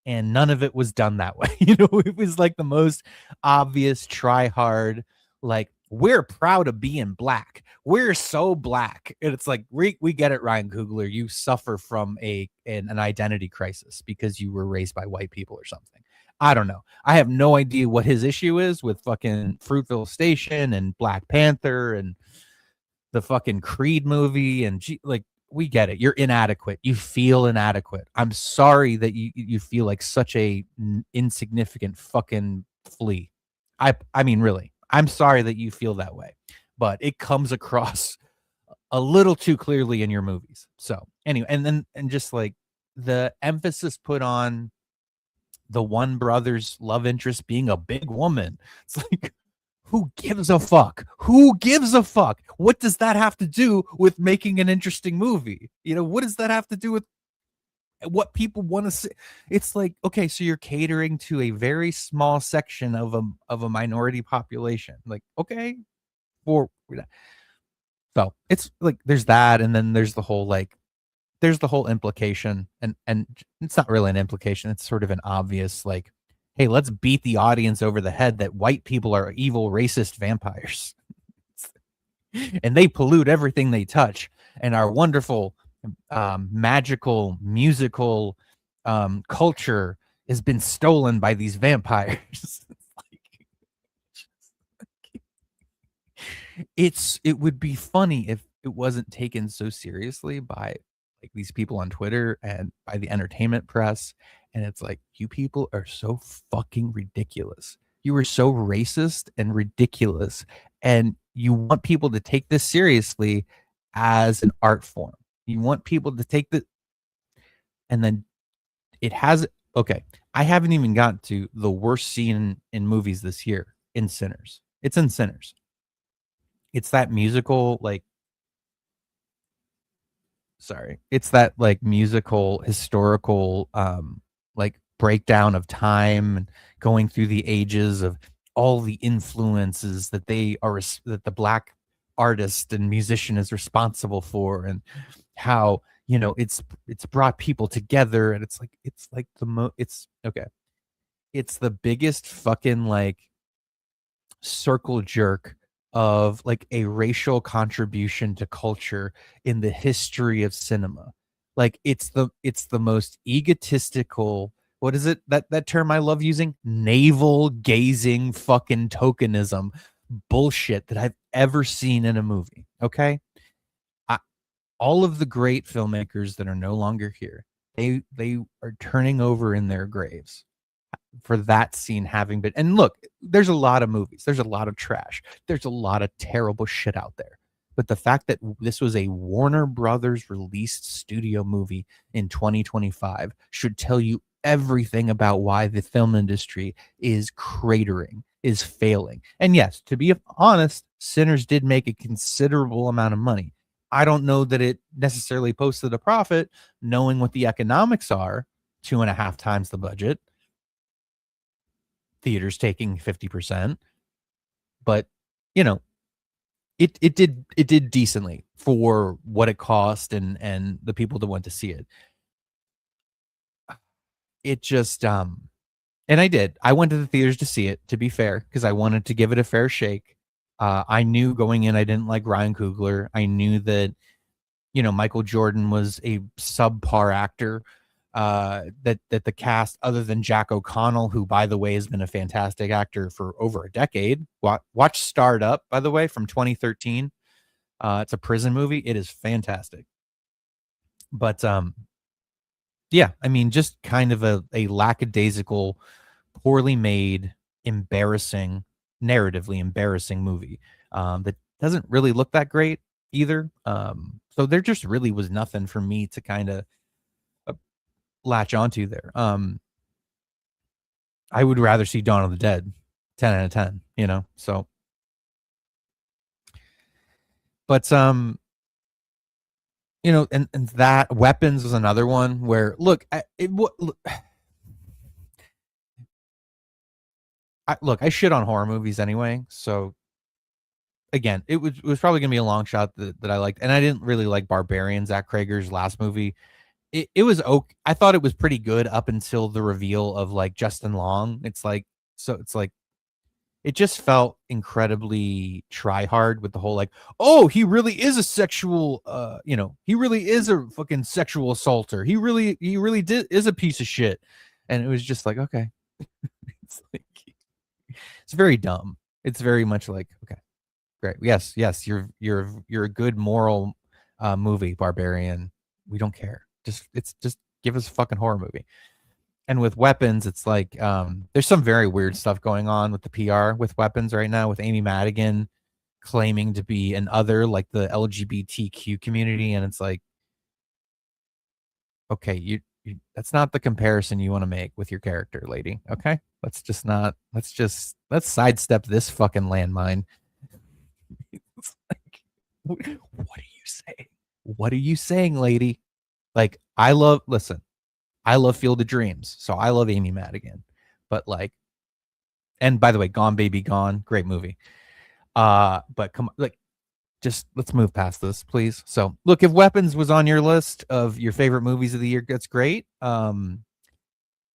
and none of it was done that way. It was like the most obvious try hard, like, we're proud of being black. We're so black. And it's like, we get it, Ryan Coogler. You suffer from an identity crisis because you were raised by white people or something. I don't know. I have no idea what his issue is with fucking Fruitville Station and Black Panther and the fucking Creed movie. And like, we get it. You're inadequate. You feel inadequate. I'm sorry that you feel like such a insignificant fucking flea. I mean, really, I'm sorry that you feel that way, but it comes across a little too clearly in your movies. So anyway, and just like the emphasis put on the one brother's love interest being a big woman. It's like, who gives a fuck? Who gives a fuck? What does that have to do with making an interesting movie? What does that have to do with what people want to see? It's like, okay, so you're catering to a very small section of a minority population. Like, okay, for so it's like there's that, and then there's the whole implication, and it's not really an implication. It's sort of an obvious, like, hey, let's beat the audience over the head that white people are evil, racist vampires. And they pollute everything they touch. And our wonderful, magical, musical culture has been stolen by these vampires. It would be funny if it wasn't taken so seriously by like these people on Twitter and by the entertainment press. And it's like, you people are so fucking ridiculous. You are so racist and ridiculous. And you want people to take this seriously as an art form. You want people to take the, and then it has, okay. I haven't even gotten to the worst scene in movies this year in Sinners. It's in Sinners. It's that musical, like, it's that like musical historical like breakdown of time and going through the ages of all the influences that that the black artist and musician is responsible for, and how it's brought people together. And it's like it's okay, it's the biggest fucking like circle jerk of like a racial contribution to culture in the history of cinema. Like it's the most egotistical, what is it, that term I love using, navel gazing fucking tokenism bullshit that I've ever seen in a movie. Okay, all of the great filmmakers that are no longer here, they are turning over in their graves for that scene having been. And look, there's a lot of movies, there's a lot of trash, there's a lot of terrible shit out there, but the fact that this was a Warner Brothers released studio movie in 2025 should tell you everything about why the film industry is cratering, is failing. And yes, to be honest, Sinners did make a considerable amount of money. I don't know that it necessarily posted a profit, knowing what the economics are, 2.5 times the budget, theaters taking 50%, but it did decently for what it cost and the people that went to see it. It just and I went to the theaters to see it, to be fair, because I wanted to give it a fair shake. I knew going in I didn't like Ryan Coogler. I knew that Michael Jordan was a subpar actor. That the cast, other than Jack O'Connell, who by the way has been a fantastic actor for over a decade. Watch Starred Up, by the way, from 2013. It's a prison movie. It is fantastic. But yeah, I mean, just kind of a lackadaisical poorly made, embarrassing, narratively embarrassing movie that doesn't really look that great either. So there just really was nothing for me to kind of latch onto there. I would rather see Dawn of the Dead, 10 out of 10, you know. So, but you know, and that Weapons was another one where look, look, I shit on horror movies anyway, so again, it was probably gonna be a long shot that I liked, and I didn't really like Barbarian, Zach Krager's last movie. It was okay. I thought it was pretty good up until the reveal of like Justin Long. It's like it just felt incredibly try hard with the whole like, oh, he really is a sexual you know, he really is a fucking sexual assaulter. He really did is a piece of shit. And it was just like, okay. It's like it's very dumb. It's very much like, okay, great. Yes, you're a good moral movie, Barbarian. We don't care. Just give us a fucking horror movie. And with Weapons, it's like there's some very weird stuff going on with the PR with Weapons right now, with Amy Madigan claiming to be an other, like the LGBTQ community, and it's like, okay, you that's not the comparison you want to make with your character, lady. Okay, let's sidestep this fucking landmine. It's like, what are you saying? What are you saying, lady? Like, I love Field of Dreams, so I love Amy Madigan. But like, and by the way, Gone Baby Gone, great movie. But come on, like, just let's move past this, please. So, look, if Weapons was on your list of your favorite movies of the year, that's great. You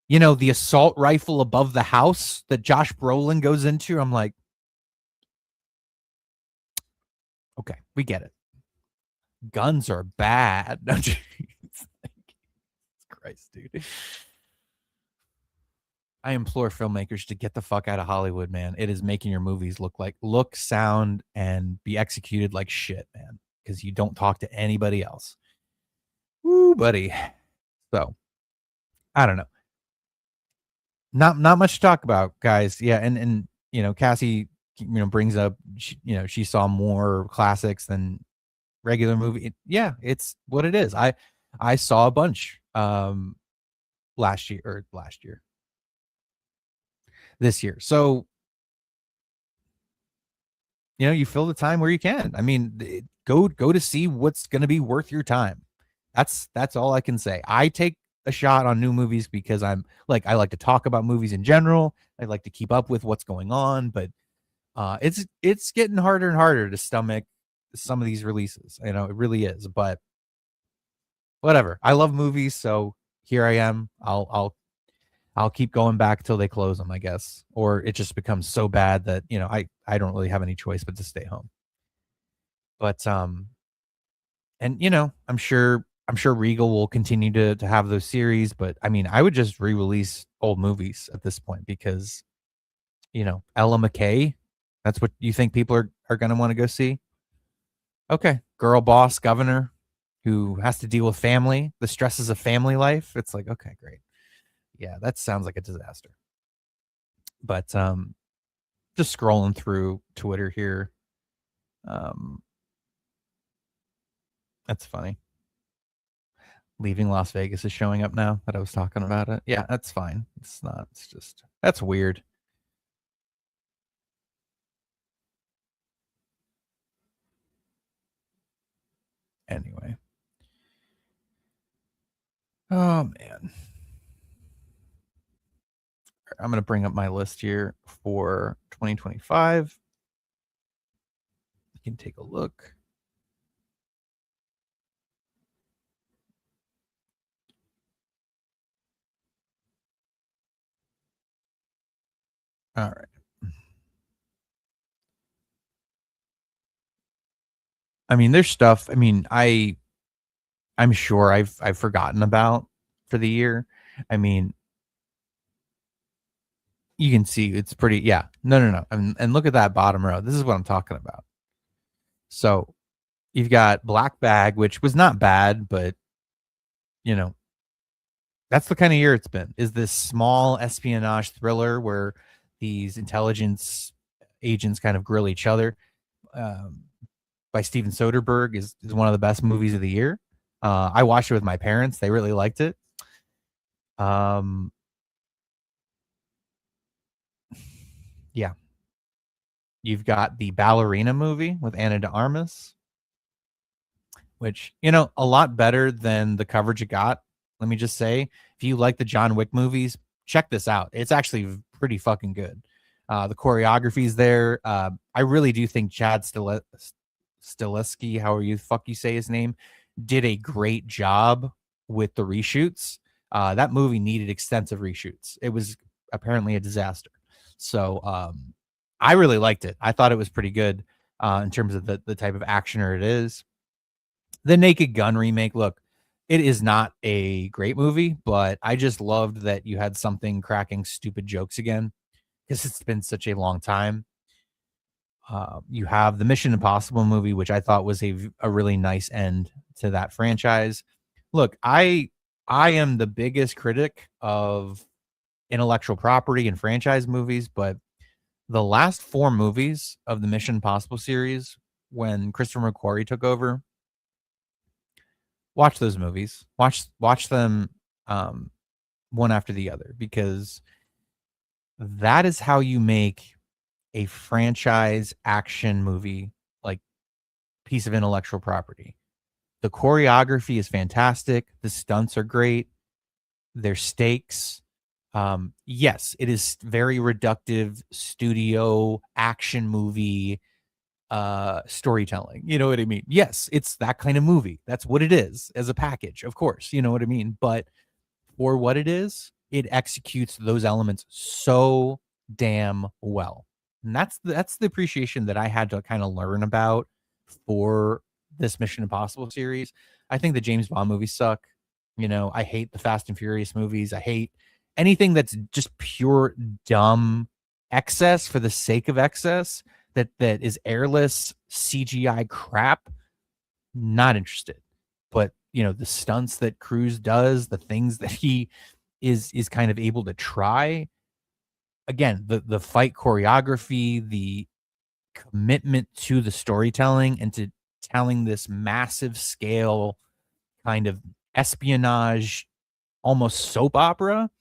know, the assault rifle above the house that Josh Brolin goes into, I'm like, okay, we get it. Guns are bad. No, Christ, dude. I implore filmmakers to get the fuck out of Hollywood, man. It is making your movies look, sound, and be executed like shit, man. Because you don't talk to anybody else. Woo, buddy. So I don't know. Not much to talk about, guys. Yeah, and you know, Cassie, you know, brings up she saw more classics than regular movie. Yeah, it's what it is. I saw a bunch last year, this year. So you know, you fill the time where you can. I mean, go to see what's going to be worth your time. That's all I can say. I take a shot on new movies because I like to talk about movies in general. I like to keep up with what's going on, but it's getting harder and harder to stomach some of these releases. You know, it really is. But whatever. I love movies, so here I am. I'll keep going back till they close them, I guess. Or it just becomes so bad that, you know, I don't really have any choice but to stay home. But and you know, I'm sure Regal will continue to have those series, but I mean, I would just re-release old movies at this point because, you know, Ella McKay, that's what you think people are going to want to go see. Okay, girl boss governor who has to deal with family, the stresses of family life. It's like, okay, great. Yeah, that sounds like a disaster. But just scrolling through Twitter here. That's funny. Leaving Las Vegas is showing up now that I was talking about it. Yeah, that's fine. It's not. It's just that's weird. Anyway. Oh man. I'm going to bring up my list here for 2025. You can take a look. All right. I mean, there's stuff. I mean, I'm sure I've forgotten about for the year. I mean, you can see it's pretty. Yeah. No. And look at that bottom row. This is what I'm talking about. So you've got Black Bag, which was not bad, but you know, That's the kind of year it's been. Is this small espionage thriller where these intelligence agents kind of grill each other. Um, by Steven Soderbergh is one of the best movies of the year. I watched it with my parents; they really liked it. Um, yeah, you've got the Ballerina movie with Anna de Armas, which, a lot better than the coverage it got. Let me just say, if you like the John Wick movies, check this out. It's actually pretty fucking good. The choreography's there. I really do think Chad Stileski, however you fuck you say his name, did a great job with the reshoots. That movie needed extensive reshoots. It was apparently a disaster. So I really liked it. I thought it was pretty good in terms of the type of actioner it is. The Naked Gun remake, look, it is not a great movie, but I just loved that you had something cracking stupid jokes again because it's been such a long time. You have the Mission Impossible movie, which I thought was a really nice end to that franchise. Look, I am the biggest critic of intellectual property and franchise movies, but the last four movies of the Mission Impossible series, when Christopher McQuarrie took over, watch those movies. Watch them um, one after the other because that is how you make a franchise action movie like piece of intellectual property. The choreography is fantastic. The stunts are great. Their stakes. Yes, it is very reductive studio action movie storytelling. You know what I mean? Yes, it's that kind of movie. That's what it is as a package, of course. You know what I mean? But for what it is, it executes those elements so damn well. And that's the appreciation that I had to kind of learn about for this Mission Impossible series. I think the James Bond movies suck. I hate the Fast and Furious movies. I hate anything that's just pure dumb excess for the sake of excess that is airless CGI crap. Not interested. But the stunts that Cruise does, the things that he is kind of able to try. Again, the fight choreography, the commitment to the storytelling and to telling this massive scale kind of espionage, almost soap opera.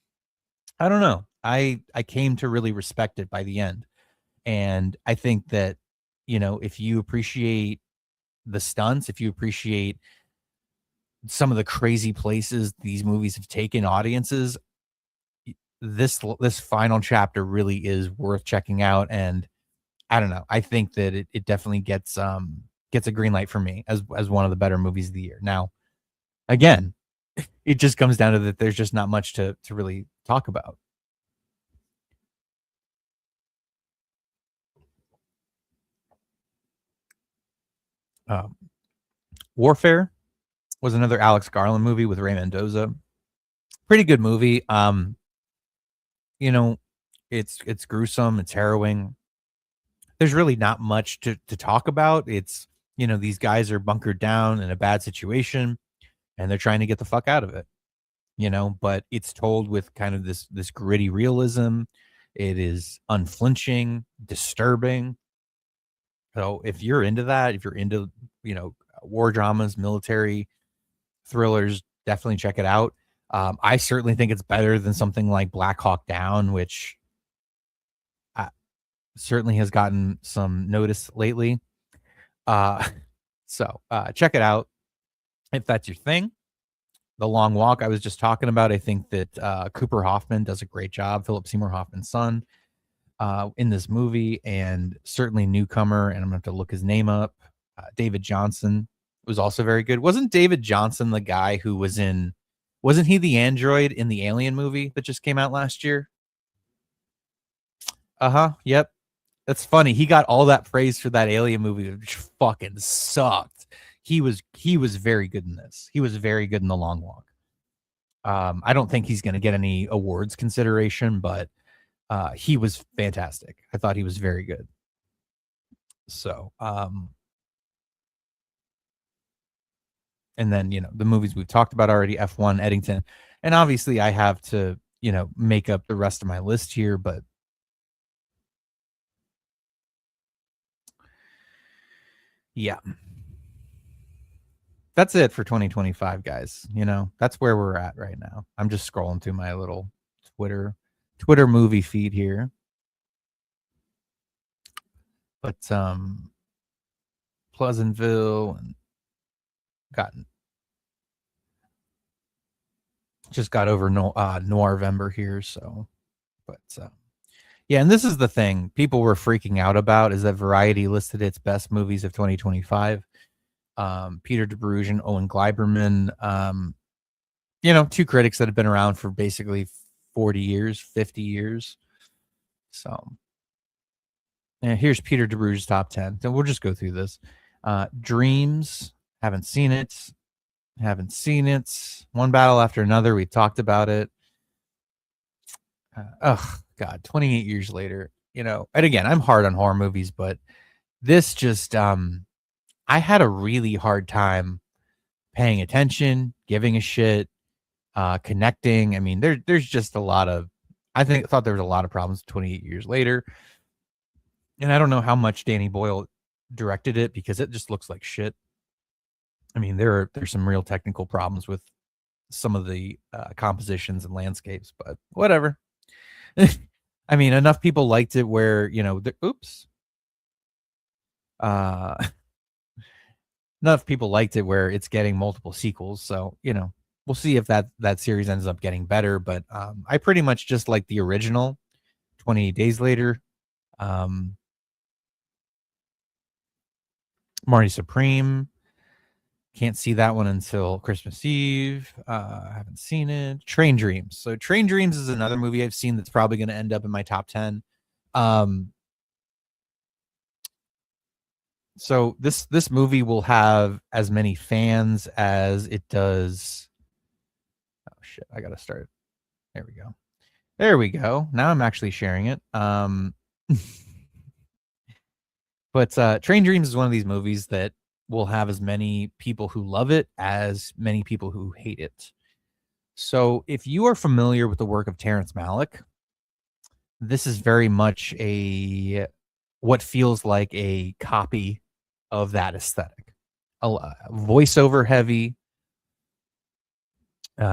I don't know. I came to really respect it by the end. And I think that, if you appreciate the stunts, if you appreciate some of the crazy places these movies have taken audiences, this final chapter really is worth checking out. And I don't know. I think that it definitely gets a green light for me as one of the better movies of the year. Now, again, it just comes down to that there's just not much to really talk about. Um, Warfare was another Alex Garland movie with Ray Mendoza. Pretty good movie. You know, it's gruesome, it's harrowing. There's really not much to talk about. It's, these guys are bunkered down in a bad situation and they're trying to get the fuck out of it. But it's told with kind of this gritty realism. It is unflinching, disturbing. So if you're into that, if you're into, war dramas, military thrillers, definitely check it out. I certainly think it's better than something like Black Hawk Down, which certainly has gotten some notice lately. Uh, so check it out if that's your thing. The Long Walk I was just talking about. I think that Cooper Hoffman does a great job. Philip Seymour Hoffman's son in this movie, and certainly newcomer. And I'm gonna have to look his name up. David Johnson was also very good. Wasn't David Johnson the guy who was in? Wasn't he the android in the Alien movie that just came out last year? Uh-huh. Yep. That's funny. He got all that praise for that Alien movie, which fucking sucked. He was very good in this. He was very good in The Long Walk. I don't think he's going to get any awards consideration, but he was fantastic. I thought he was very good. So, and then the movies we've talked about already: F1, Eddington. And obviously I have to, make up the rest of my list here, but yeah. That's it for 2025, guys. That's where we're at right now. I'm just scrolling through my little Twitter Twitter movie feed here. But Pleasantville and got just got over Noirvember here, so but yeah, and this is the thing people were freaking out about is that Variety listed its best movies of 2025. Peter DeBruge and Owen Gleiberman, two critics that have been around for basically 40 years, 50 years. So, and here's Peter DeBruge's top 10. So we'll just go through this. Dreams, haven't seen it. Haven't seen it. One Battle After Another, we've talked about it. God, 28 years later, and again, I'm hard on horror movies, but this just, I had a really hard time paying attention, giving a shit, connecting. I mean, there's just a lot of, thought there was a lot of problems 28 years later. And I don't know how much Danny Boyle directed it because it just looks like shit. I mean, there's some real technical problems with some of the compositions and landscapes, but whatever. I mean, enough people liked it where, enough people liked it where it's getting multiple sequels. So, we'll see if that series ends up getting better. But I pretty much just like the original 28 Days Later. Marty Supreme. Can't see that one until Christmas Eve. I haven't seen it. Train Dreams. So Train Dreams is another movie I've seen that's probably going to end up in my top 10. So this movie will have as many fans as it does. Oh shit! I gotta start. There we go. There we go. Now I'm actually sharing it. But Train Dreams is one of these movies that will have as many people who love it as many people who hate it. So if you are familiar with the work of Terrence Malick, this is very much what feels like a copy of that aesthetic. Voiceover heavy.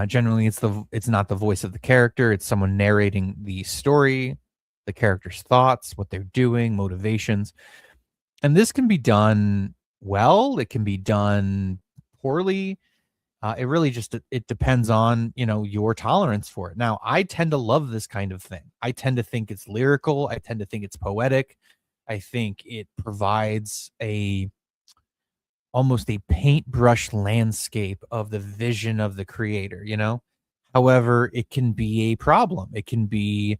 Generally, it's not the voice of the character; it's someone narrating the story, the character's thoughts, what they're doing, motivations, and this can be done well. It can be done poorly. It really just it depends on your tolerance for it. Now, I tend to love this kind of thing. I tend to think it's lyrical. I tend to think it's poetic. I think it provides almost a paintbrush landscape of the vision of the creator. However, it can be a problem. It can be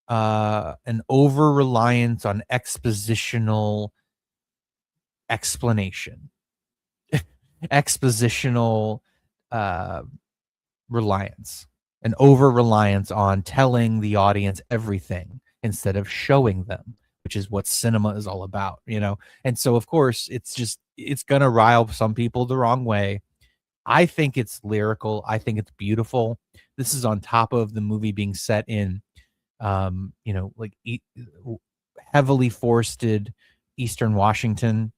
an over reliance on expositional explanation. Expositional reliance, an over reliance on telling the audience everything instead of showing them, which is what cinema is all about, And so, of course, it's gonna rile some people the wrong way. I think it's lyrical. I think it's beautiful. This is on top of the movie being set in, like heavily forested Eastern Washington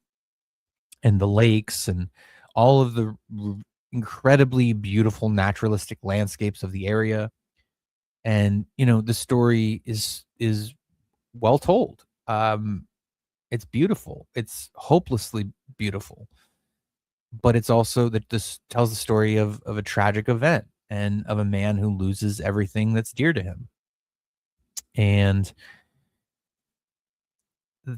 and the lakes and all of the incredibly beautiful naturalistic landscapes of the area. And the story is well told. It's beautiful. It's hopelessly beautiful. But it's also that this tells the story of a tragic event and of a man who loses everything that's dear to him. And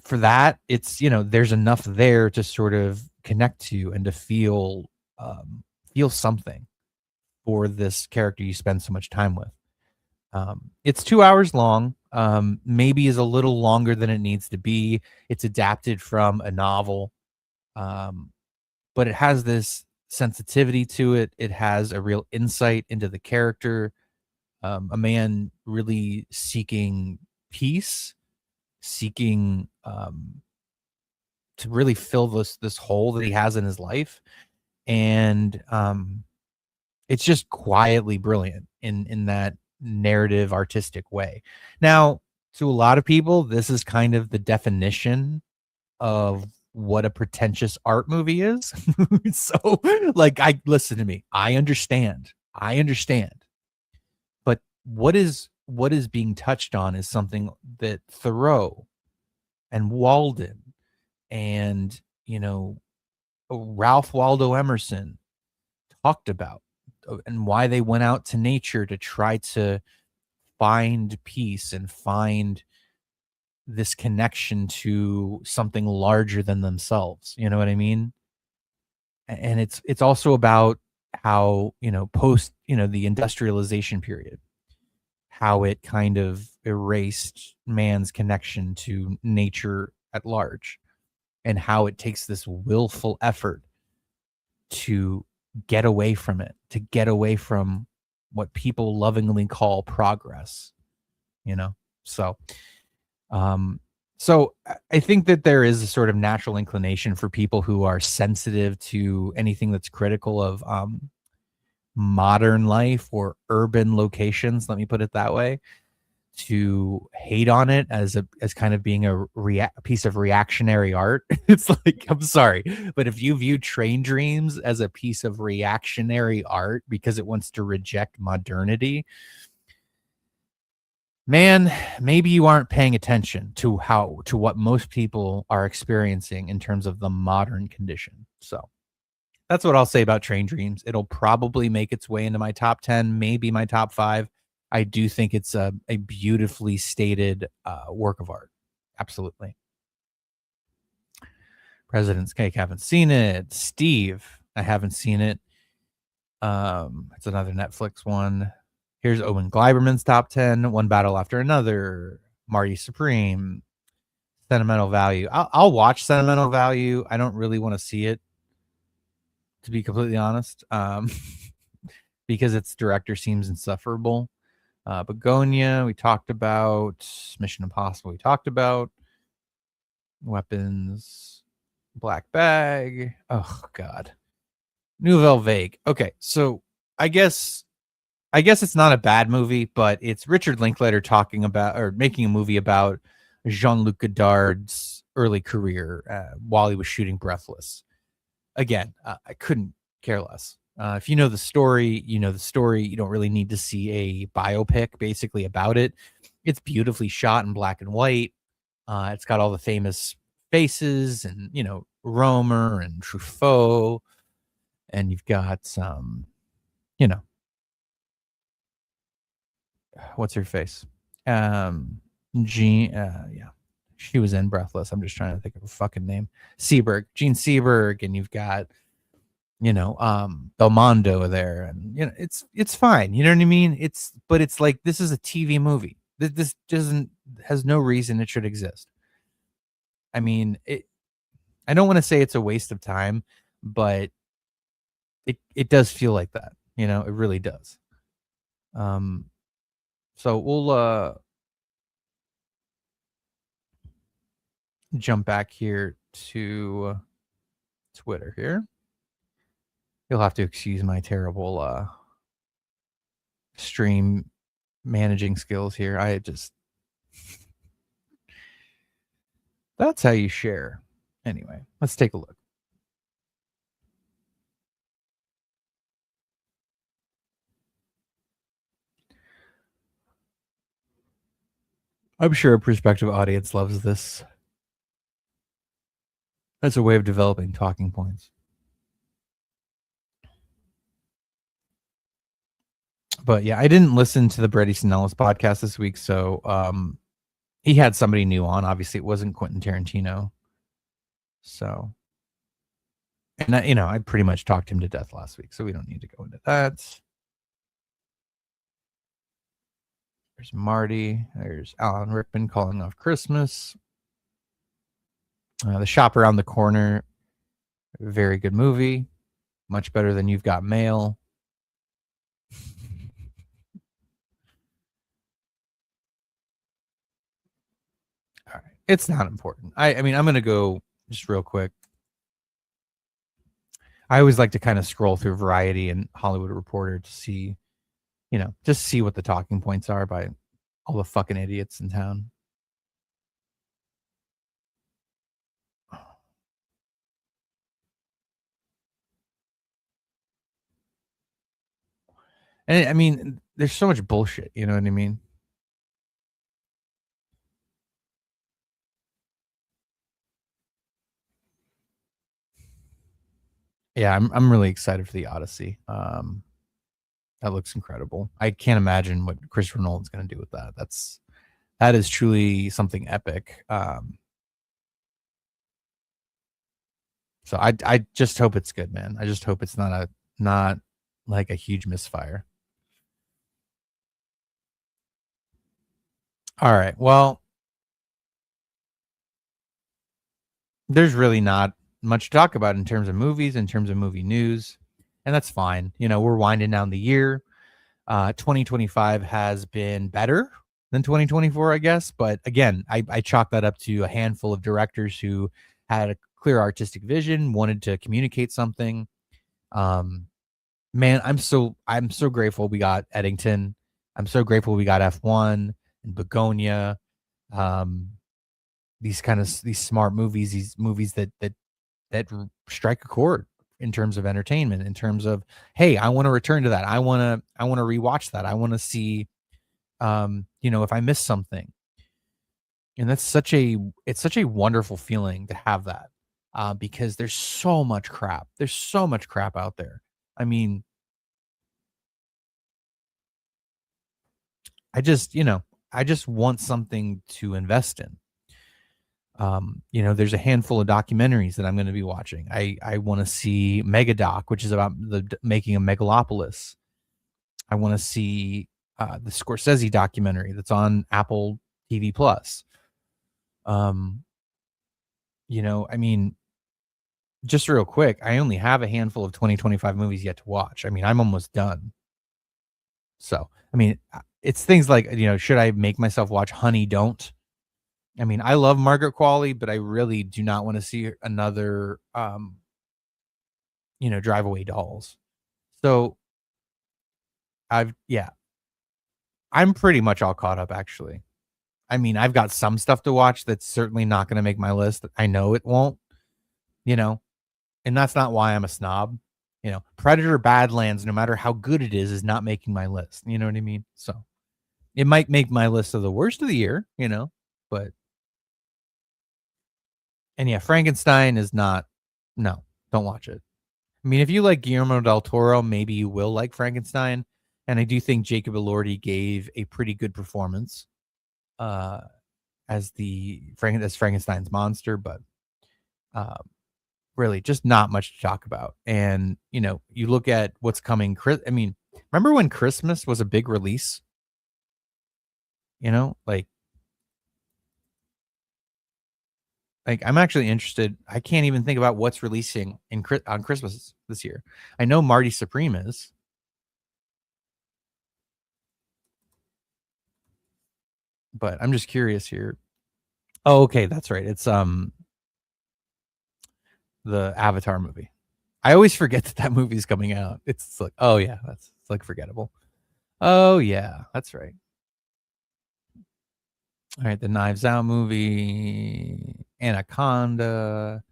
for that, it's there's enough there to sort of connect to and to feel something for this character you spend so much time with. It's 2 hours long, maybe is a little longer than it needs to be. It's adapted from a novel, but it has this sensitivity to it. It has a real insight into the character, a man really seeking peace, seeking to really fill this hole that he has in his life. And It's just quietly brilliant in that narrative artistic way. Now, to a lot of people, this is kind of the definition of what a pretentious art movie is. So, like, I listen to me. I understand. I understand. But what is being touched on is something that Thoreau and Walden and, Ralph Waldo Emerson talked about, and why they went out to nature to try to find peace and find this connection to something larger than themselves. You know what I mean? And it's also about how, post, the industrialization period, how it kind of erased man's connection to nature at large, and how it takes this willful effort to get away from it, to get away from what people lovingly call progress, you know? So, um, I think that there is a sort of natural inclination for people who are sensitive to anything that's critical of modern life or urban locations, let me put it that way, to hate on it as kind of being a piece of reactionary art. It's like, I'm sorry, but if you view Train Dreams as a piece of reactionary art because it wants to reject modernity, man, maybe you aren't paying attention to what most people are experiencing in terms of the modern condition. So that's what I'll say about Train Dreams. It'll probably make its way into my top 10, maybe my top 5. I do think it's a beautifully stated work of art. Absolutely. President's Cake, haven't seen it. Steve, I haven't seen it. It's another Netflix one. Here's Owen Gleiberman's top 10, One Battle After Another, Marty Supreme, Sentimental Value. I'll watch Sentimental Value. I don't really want to see it, to be completely honest, because its director seems insufferable. Begonia, we talked about. Mission Impossible, we talked about. Weapons, Black Bag. Oh, God. Nouvelle Vague. Okay, so I guess it's not a bad movie, but it's Richard Linklater talking about, or making a movie about, Jean-Luc Godard's early career while he was shooting Breathless. Again, I couldn't care less. If you know the story, you know the story. You don't really need to see a biopic basically about it. It's beautifully shot in black and white. It's got all the famous faces and, Romer and Truffaut, and you've got you know, what's her face? Jean, yeah, she was in Breathless. I'm just trying to think of her fucking name. Seberg, Gene Seberg, and you've got, Belmondo there, and it's fine. You know what I mean? But it's like, this is a TV movie. This doesn't has no reason it should exist. I mean, I don't want to say it's a waste of time, but it does feel like that. It really does. So we'll jump back here to Twitter here. You'll have to excuse my terrible stream managing skills here. That's how you share. Anyway, let's take a look. I'm sure a prospective audience loves this. That's a way of developing talking points. But yeah, I didn't listen to the Bret Easton Ellis podcast this week, so he had somebody new on. Obviously, it wasn't Quentin Tarantino. So, and I pretty much talked him to death last week, so we don't need to go into that. There's Marty. There's Alan Rickman calling off Christmas. The Shop Around the Corner, very good movie. Much better than You've Got Mail. All right. It's not important. I mean, I'm going to go just real quick. I always like to kind of scroll through Variety and Hollywood Reporter to see, just see what the talking points are by all the fucking idiots in town. And I mean, there's so much bullshit, you know what I mean? Yeah, I'm really excited for the Odyssey. That looks incredible. I can't imagine what Christopher Nolan's gonna do with that. That is truly something epic. So I just hope it's good, man. I just hope it's not like a huge misfire. All right. Well, there's really not much to talk about in terms of movies, in terms of movie news, and that's fine. We're winding down the year. 2025 has been better than 2024, I guess. But again, I chalk that up to a handful of directors who had a clear artistic vision, wanted to communicate something. Um, Man, I'm so grateful we got Eddington. I'm so grateful we got F1 and Begonia. Um, these smart movies, these movies that strike a chord in terms of entertainment, in terms of, hey, I want to return to that. I want to rewatch that. I want to see if I miss something. And it's such a wonderful feeling to have that. Because there's so much crap. There's so much crap out there. I mean, I just, I just want something to invest in. There's a handful of documentaries that I'm going to be watching. I want to see Megadoc, which is about the making of Megalopolis. I want to see the Scorsese documentary that's on Apple TV Plus. Um, I mean, just real quick, I only have a handful of 2025 movies yet to watch. I mean, I'm almost done. So, I mean, it's things like, should I make myself watch Honey Don't? I mean, I love Margaret Qualley, but I really do not want to see another, Drive Away Dolls. So yeah, I'm pretty much all caught up actually. I mean, I've got some stuff to watch that's certainly not going to make my list. I know it won't, you know, and that's not why I'm a snob. Predator Badlands, no matter how good it is not making my list. You know what I mean? So it might make my list of the worst of the year, but and yeah, Frankenstein is not, no, don't watch it. I mean, if you like Guillermo del Toro, maybe you will like Frankenstein. And I do think Jacob Elordi gave a pretty good performance uh, as Frankenstein's monster, but uh, really just not much to talk about. And you look at what's coming. I mean, remember when Christmas was a big release? Like I'm actually interested. I can't even think about what's releasing on Christmas this year. I know Marty Supreme is, but I'm just curious here. Oh, okay, that's right. It's the Avatar movie. I always forget that movie's coming out. It's like, oh yeah, it's like forgettable. Oh yeah, that's right. All right, the Knives Out movie, Anaconda.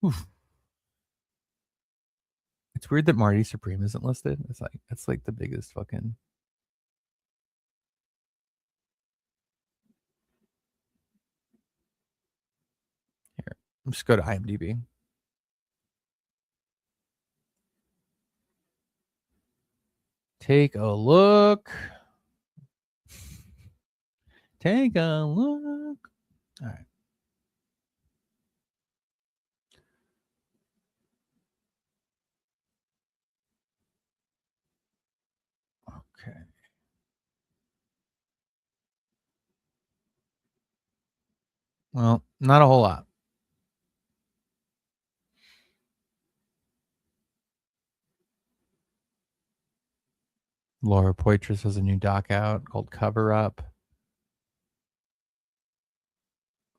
Oof. It's weird that Marty Supreme isn't listed. It's like the biggest fucking. Here, just go to IMDb. Take a look. Take a look. All right. Okay. Well, not a whole lot. Laura Poitras has a new doc out called Cover Up.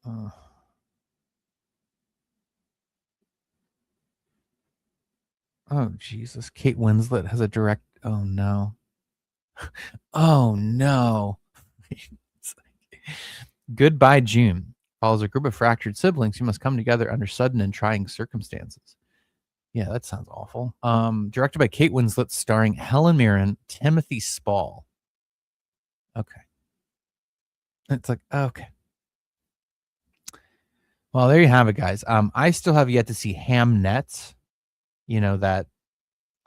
Uh, Oh, Jesus. Kate Winslet has a direct. Oh, no. Oh, no. Goodbye, June. Follows a group of fractured siblings who must come together under sudden and trying circumstances. Yeah, that sounds awful. Directed by Kate Winslet, starring Helen Mirren, Timothy Spall. Okay. It's like, okay. Well, there you have it, guys. I still have yet to see Hamnet, that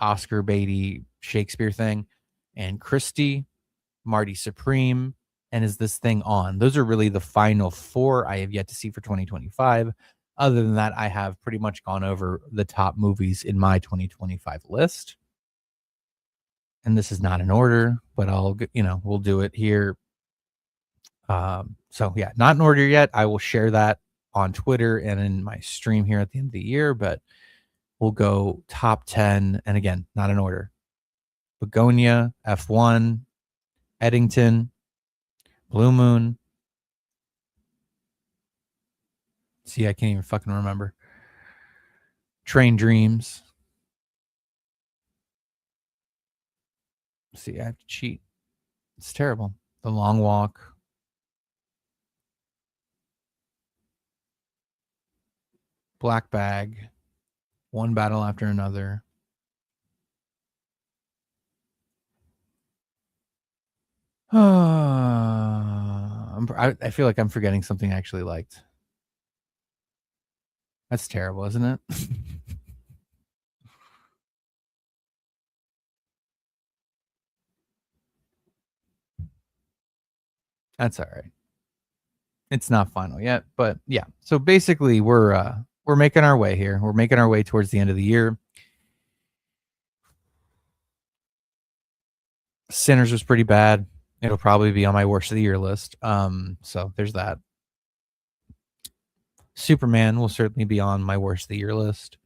Oscar Beatty Shakespeare thing, and Christie, Marty Supreme, and Is This Thing On? Those are really the final 4 I have yet to see for 2025. Other than that, I have pretty much gone over the top movies in my 2025 list. And this is not in order, but we'll do it here. So yeah, not in order yet. I will share that on Twitter and in my stream here at the end of the year, but we'll go top 10. And again, not in order. Begonia, F1, Eddington, Blue Moon. See, I can't even fucking remember. Train Dreams. See, I have to cheat. It's terrible. The Long Walk. Black Bag. One Battle After Another. I feel like I'm forgetting something I actually liked. That's terrible, isn't it? That's all right. It's not final yet, but yeah. So basically, we're making our way here. We're making our way towards the end of the year. Sinners was pretty bad. It'll probably be on my worst of the year list. So there's that. Superman will certainly be on my worst of the year list.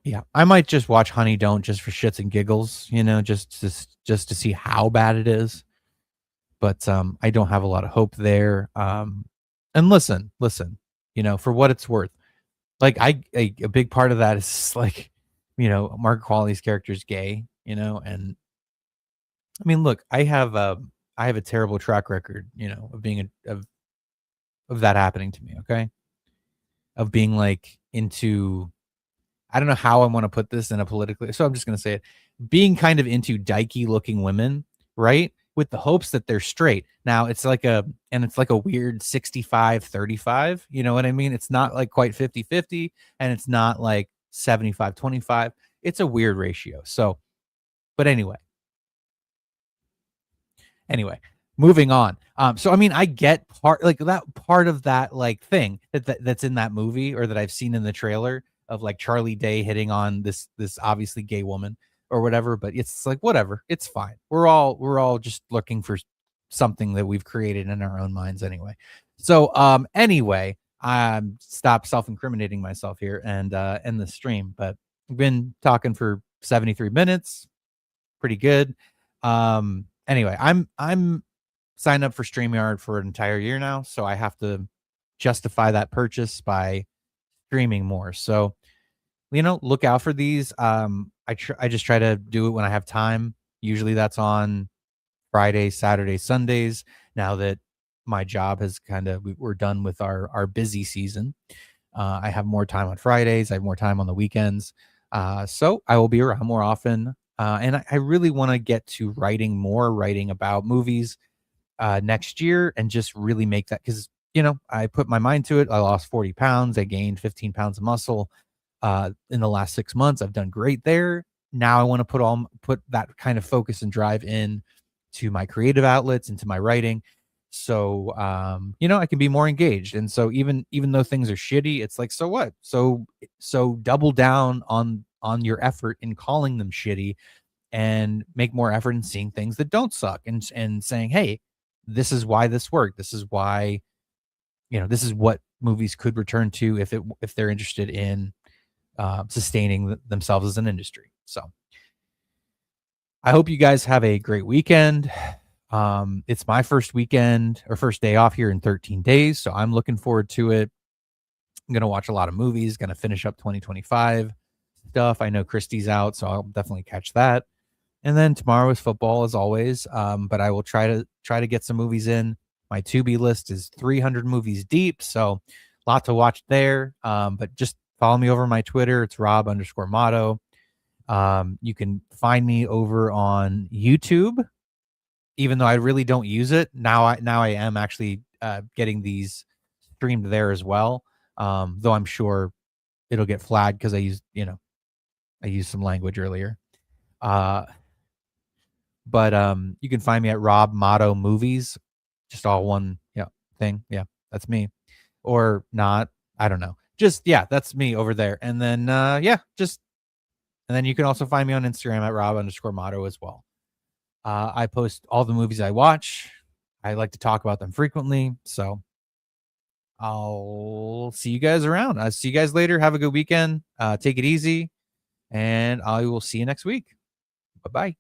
Yeah, I might just watch Honey Don't just for shits and giggles, just to see how bad it is. But I don't have a lot of hope there. And listen, for what it's worth, like a big part of that is like, Mark Qualley's character is gay, and I mean, look, I have a terrible track record, of being of that happening to me. Okay, of being like into. I don't know how I want to put this in a politically, so I'm just going to say it. Being kind of into dykey looking women, right? With the hopes that they're straight. Now it's like a weird 65-35. You know what I mean? It's not like quite 50-50 and it's not like 75-25. It's a weird ratio. So, but anyway, moving on. So I mean, I get part of that like thing that's in that movie or that I've seen in the trailer of like Charlie Day hitting on this obviously gay woman or whatever, but it's like whatever, it's fine. We're all just looking for something that we've created in our own minds anyway. So anyway, stop self-incriminating myself here and end the stream, but I've been talking for 73 minutes. Pretty good. Anyway, I'm signed up for StreamYard for an entire year now, so I have to justify that purchase by streaming more. So, look out for these. I just try to do it when I have time. Usually that's on Fridays, Saturdays, Sundays. Now that my job has we're done with our busy season. I have more time on Fridays. I have more time on the weekends. So I will be around more often. And I really want to get to writing about movies next year and just really make that, because I put my mind to it. I lost 40 pounds. I gained 15 pounds of muscle in the last 6 months. I've done great there. Now I want to put that kind of focus and drive in to my creative outlets, into my writing. So I can be more engaged. And so even though things are shitty, it's like, so what? So double down on your effort in calling them shitty and make more effort in seeing things that don't suck and saying, hey, this is why this worked. This is why, this is what movies could return to if they're interested in sustaining themselves as an industry. So I hope you guys have a great weekend. It's my first weekend or first day off here in 13 days. So I'm looking forward to it. I'm gonna watch a lot of movies. Gonna finish up 2025 stuff. I know Christie's out, so I'll definitely catch that. And then tomorrow is football as always. But I will try to get some movies in. My to be list is 300 movies deep, so a lot to watch there. But just follow me over my Twitter. It's Rob_Motto. You can find me over on YouTube, even though I really don't use it now. I am actually getting these streamed there as well. Though I'm sure it'll get flagged because I used some language earlier. But you can find me at Rob Motto Movies, just all one thing. Yeah, that's me. Or not. I don't know. Just that's me over there. And then and then you can also find me on Instagram at Rob_Motto as well. I post all the movies I watch. I like to talk about them frequently. So I'll see you guys around. I'll see you guys later. Have a good weekend. Take it easy. And I will see you next week. Bye-bye.